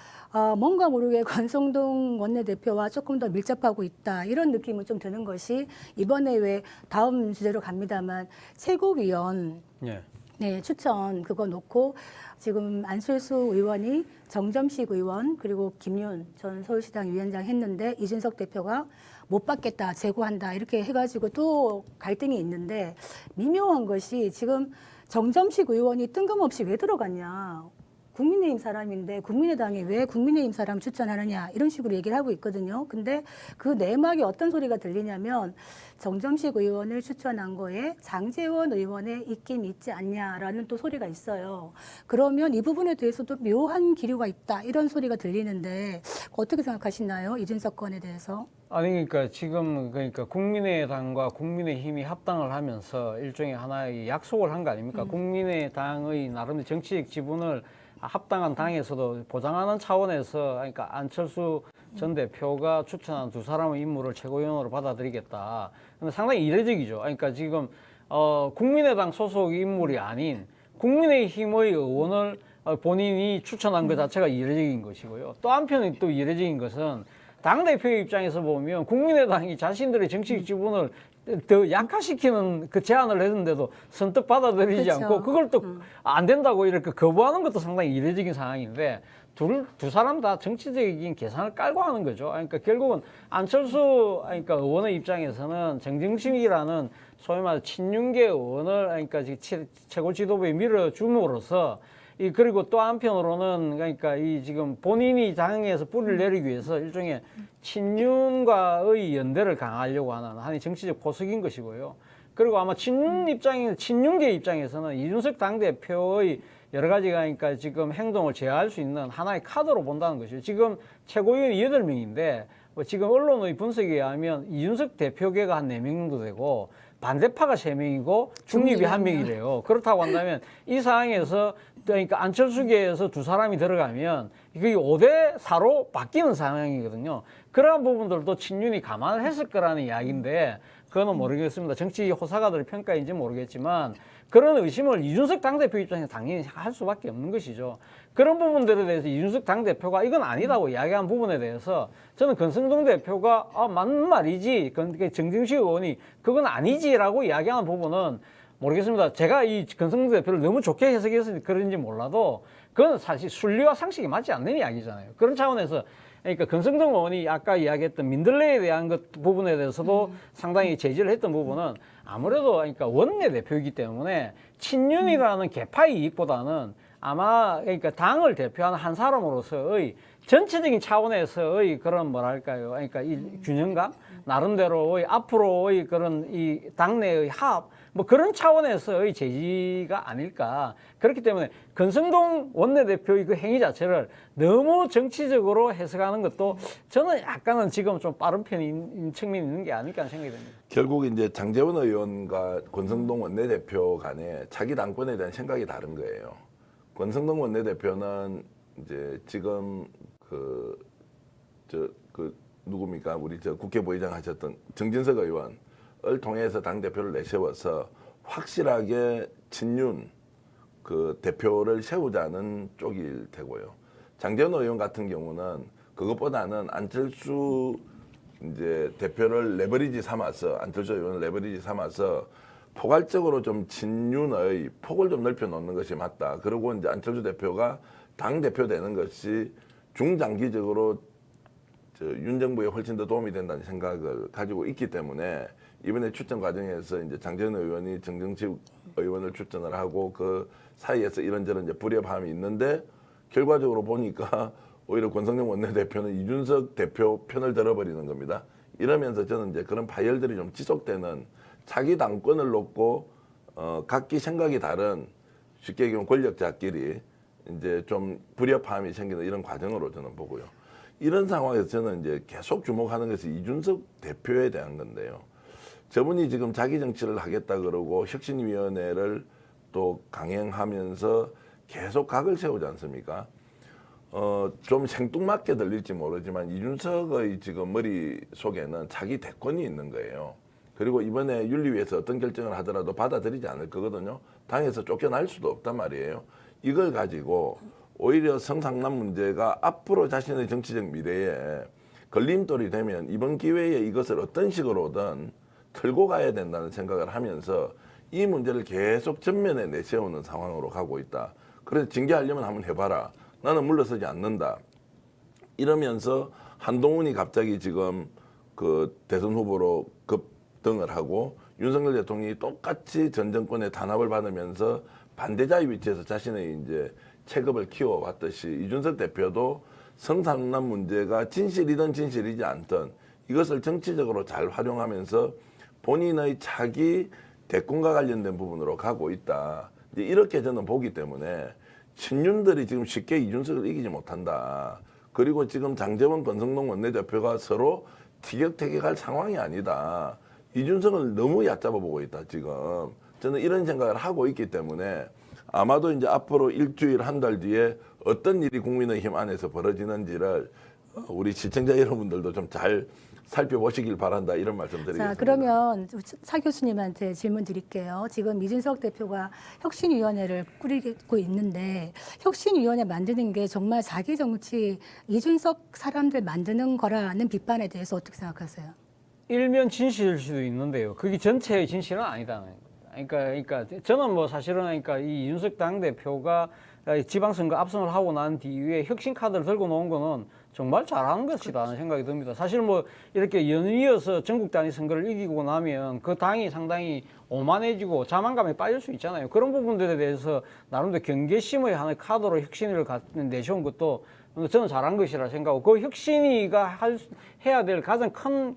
[SPEAKER 1] 뭔가 모르게 권성동 원내대표와 조금 더 밀접하고 있다 이런 느낌은 좀 드는 것이 이번에 왜 다음 주제로 갑니다만 최고위원
[SPEAKER 2] 예.
[SPEAKER 1] 네, 추천 그거 놓고 지금 안철수 의원이 정점식 의원 그리고 김윤 전 서울시당 위원장 했는데 이준석 대표가 못 받겠다, 재고한다 이렇게 해가지고 또 갈등이 있는데 미묘한 것이 지금 정점식 의원이 뜬금없이 왜 들어갔냐. 국민의힘 사람인데 국민의당이 왜 국민의힘 사람 추천하느냐 이런 식으로 얘기를 하고 있거든요. 근데 그 내막에 어떤 소리가 들리냐면 정점식 의원을 추천한 거에 장제원 의원의 입김이 있지 않냐라는 또 소리가 있어요. 그러면 이 부분에 대해서도 묘한 기류가 있다 이런 소리가 들리는데 어떻게 생각하시나요? 이준석 건에 대해서?
[SPEAKER 2] 아니 그러니까 지금 그러니까 국민의당과 국민의힘이 합당을 하면서 일종의 하나의 약속을 한 거 아닙니까? 국민의당의 나름의 정치적 지분을 합당한 당에서도 보장하는 차원에서 그러니까 안철수 전 대표가 추천한 두 사람의 인물을 최고위원으로 받아들이겠다. 근데 상당히 이례적이죠. 그러니까 지금 국민의당 소속 인물이 아닌 국민의힘의 의원을 본인이 추천한 것 자체가 이례적인 것이고요. 또 한편에 또 이례적인 것은 당대표의 입장에서 보면 국민의당이 자신들의 정치적 지분을 더 약화시키는 그 제안을 했는데도 선뜻 받아들이지
[SPEAKER 1] 그렇죠.
[SPEAKER 2] 않고 그걸 또 안 된다고 이렇게 거부하는 것도 상당히 이례적인 상황인데 두 사람 다 정치적인 계산을 깔고 하는 거죠. 그러니까 결국은 안철수 그러니까 의원의 입장에서는 정정심이라는 소위 말해 친윤계 의원을 그러니까 최고 지도부에 밀어줌으로써 그리고 또 한편으로는 그러니까 이 지금 본인이 당에서 뿌리를 내리기 위해서 일종의 친윤과의 연대를 강화하려고 하는 하나의 정치적 포석인 것이고요. 그리고 아마 친윤계 입장에서는 이준석 당대표의 여러 가지가 그러니까 지금 행동을 제어할 수 있는 하나의 카드로 본다는 것이죠. 지금 최고위원이 8명인데 지금 언론의 분석에 의하면 이준석 대표계가 한 4명 정도 되고 반대파가 3명이고 중립이 1명이래요. 그렇다고 한다면 이 상황에서 그러니까 안철수계에서 두 사람이 들어가면 이게 5대4로 바뀌는 상황이거든요. 그러한 부분들도 친윤이 감안을 했을 거라는 이야기인데 그거는 모르겠습니다. 정치 호사가들의 평가인지 모르겠지만 그런 의심을 이준석 당대표 입장에서 당연히 할 수밖에 없는 것이죠. 그런 부분들에 대해서 이준석 당대표가 이건 아니라고 이야기한 부분에 대해서 저는 권성동 대표가 맞는 말이지, 정진식 의원이 그건 아니지라고 이야기하는 부분은 모르겠습니다. 제가 이 권성동 대표를 너무 좋게 해석해서 그런지 몰라도 그건 사실 순리와 상식이 맞지 않는 이야기잖아요. 그런 차원에서 그러니까 권성동 의원이 아까 이야기했던 민들레에 대한 것 부분에 대해서도 상당히 제지를 했던 부분은 아무래도 그러니까 원내대표이기 때문에 친윤이라는 개파의 이익보다는 아마 그러니까 당을 대표하는 한 사람으로서의 전체적인 차원에서의 그런 뭐랄까요, 그러니까 이 균형감 나름대로의 앞으로의 그런 이 당내의 합 뭐 그런 차원에서의 제지가 아닐까. 그렇기 때문에 권성동 원내대표의 그 행위 자체를 너무 정치적으로 해석하는 것도 저는 약간은 지금 좀 빠른 편인 측면이 있는 게 아닐까 하는 생각이 듭니다.
[SPEAKER 3] 결국 이제 장제원 의원과 권성동 원내대표 간에 자기 당권에 대한 생각이 다른 거예요. 권성동 원내대표는 이제 지금 누굽니까? 우리 국회 부의장 하셨던 정진석 의원을 통해서 당대표를 내세워서 확실하게 친윤 대표를 세우자는 쪽일 테고요. 장제원 의원 같은 경우는 그것보다는 안철수 이제 대표를 레버리지 삼아서, 안철수 의원을 레버리지 삼아서 포괄적으로 좀 친윤의 폭을 좀 넓혀 놓는 것이 맞다. 그리고 이제 안철수 대표가 당 대표 되는 것이 중장기적으로 윤 정부에 훨씬 더 도움이 된다는 생각을 가지고 있기 때문에 이번에 출전 과정에서 이제 장제원 의원이 정정식 의원을 출전을 하고 그 사이에서 이런저런 이제 불협화음이 있는데 결과적으로 보니까 오히려 권성동 원내대표는 이준석 대표 편을 들어버리는 겁니다. 이러면서 저는 이제 그런 파열들이 좀 지속되는, 자기 당권을 놓고 각기 생각이 다른, 쉽게 얘기하면 권력자끼리 이제 좀 불협화음이 생기는 이런 과정으로 저는 보고요. 이런 상황에서 저는 이제 계속 주목하는 것이 이준석 대표에 대한 건데요. 저분이 지금 자기 정치를 하겠다 그러고 혁신위원회를 또 강행하면서 계속 각을 세우지 않습니까? 좀 생뚱맞게 들릴지 모르지만 이준석의 지금 머릿속에는 자기 대권이 있는 거예요. 그리고 이번에 윤리위에서 어떤 결정을 하더라도 받아들이지 않을 거거든요. 당에서 쫓겨날 수도 없단 말이에요. 이걸 가지고 오히려 성상남 문제가 앞으로 자신의 정치적 미래에 걸림돌이 되면 이번 기회에 이것을 어떤 식으로든 털고 가야 된다는 생각을 하면서 이 문제를 계속 전면에 내세우는 상황으로 가고 있다. 그래서 징계하려면 한번 해봐라. 나는 물러서지 않는다. 이러면서 한동훈이 갑자기 지금 그 대선 후보로 급등을 하고 윤석열 대통령이 똑같이 전 정권의 탄압을 받으면서 반대자의 위치에서 자신의 이제 체급을 키워왔듯이 이준석 대표도 성상남 문제가 진실이든 진실이지 않든 이것을 정치적으로 잘 활용하면서 본인의 차기 대권과 관련된 부분으로 가고 있다. 이제 이렇게 저는 보기 때문에 친윤들이 지금 쉽게 이준석을 이기지 못한다. 그리고 지금 장제원, 권성동 원내대표가 서로 티격태격할 상황이 아니다. 이준석을 너무 얕잡아 보고 있다, 지금. 저는 이런 생각을 하고 있기 때문에 아마도 이제 앞으로 일주일, 한 달 뒤에 어떤 일이 국민의힘 안에서 벌어지는지를 우리 시청자 여러분들도 좀 잘 살펴보시길 바란다, 이런 말씀 드리겠습니다.
[SPEAKER 1] 자, 그러면 차 교수님한테 질문 드릴게요. 지금 이준석 대표가 혁신위원회를 꾸리고 있는데 혁신위원회 만드는 게 정말 자기 정치 이준석 사람들 만드는 거라는 비판에 대해서 어떻게 생각하세요?
[SPEAKER 2] 일면 진실일 수도 있는데요. 그게 전체의 진실은 아니다는 거예요. 그러니까 저는 뭐 사실은 그러니까 이 이준석 당대표가 지방선거 압승을 하고 난 뒤에 혁신 카드를 들고 놓은 거는 정말 잘하는 것이라는 생각이 듭니다. 사실 뭐 이렇게 연이어서 전국 단위 선거를 이기고 나면 그 당이 상당히 오만해지고 자만감에 빠질 수 있잖아요. 그런 부분들에 대해서 나름대로 경계심의 하나의 카드로 혁신위를 내세운 것도 저는 잘한 것이라 생각하고, 그 혁신위가 해야 될 가장 큰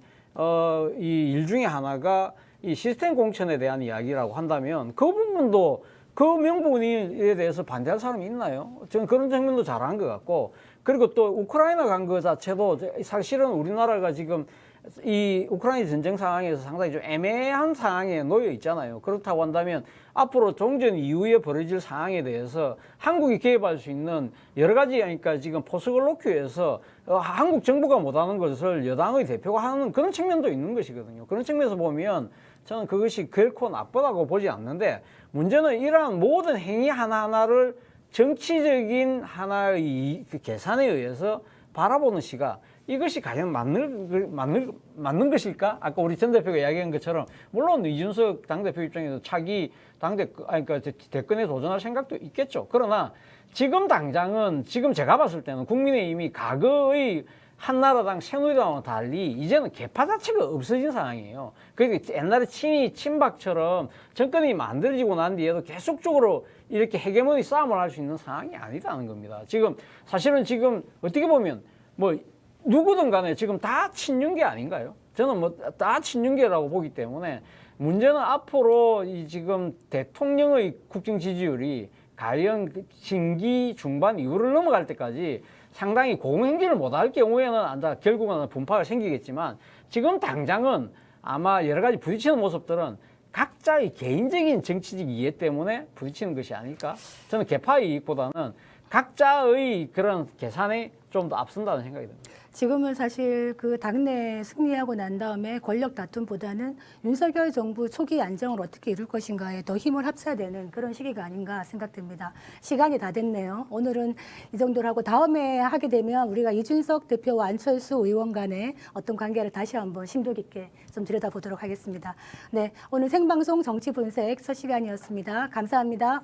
[SPEAKER 2] 이 일 중에 하나가 이 시스템 공천에 대한 이야기라고 한다면 그 부분도 그 명분에 대해서 반대할 사람이 있나요? 저는 그런 측면도 잘한 것 같고, 그리고 또 우크라이나 간 거 자체도 사실은 우리나라가 지금 이 우크라이나 전쟁 상황에서 상당히 좀 애매한 상황에 놓여 있잖아요. 그렇다고 한다면 앞으로 종전 이후에 벌어질 상황에 대해서 한국이 개입할 수 있는 여러 가지, 그러니까 지금 포석을 놓기 위해서 한국 정부가 못하는 것을 여당의 대표가 하는 그런 측면도 있는 것이거든요. 그런 측면에서 보면 저는 그것이 결코 나쁘다고 보지 않는데, 문제는 이러한 모든 행위 하나하나를 정치적인 하나의 그 계산에 의해서 바라보는 시각, 이것이 과연 맞는 것일까? 아까 우리 전 대표가 이야기한 것처럼 물론 이준석 당대표 입장에서 차기 그러니까 대권에 도전할 생각도 있겠죠. 그러나 지금 당장은, 지금 제가 봤을 때는 국민의힘이 과거의 한나라당, 새누리당과 달리 이제는 개파 자체가 없어진 상황이에요. 그러니까 옛날에 친박처럼 정권이 만들어지고 난 뒤에도 계속적으로 이렇게 헤게모니 싸움을 할 수 있는 상황이 아니다는 겁니다. 지금 사실은 지금 어떻게 보면 뭐 누구든 간에 지금 다 친윤계 아닌가요? 저는 뭐 다 친윤계라고 보기 때문에 문제는 앞으로 이 지금 대통령의 국정 지지율이 과연 진기 중반 이후를 넘어갈 때까지 상당히 공행진을 못할 경우에는 결국은 분파가 생기겠지만, 지금 당장은 아마 여러 가지 부딪히는 모습들은 각자의 개인적인 정치적 이해 때문에 부딪히는 것이 아닐까? 저는 개파의 이익보다는 각자의 그런 계산에 좀 더 앞선다는 생각이 듭니다.
[SPEAKER 1] 지금은 사실 그 당내 승리하고 난 다음에 권력 다툼보다는 윤석열 정부 초기 안정을 어떻게 이룰 것인가에 더 힘을 합쳐야 되는 그런 시기가 아닌가 생각됩니다. 시간이 다 됐네요. 오늘은 이 정도로 하고 다음에 하게 되면 우리가 이준석 대표와 안철수 의원 간의 어떤 관계를 다시 한번 심도 깊게 좀 들여다보도록 하겠습니다. 네, 오늘 생방송 정치 분석 첫 시간이었습니다. 감사합니다.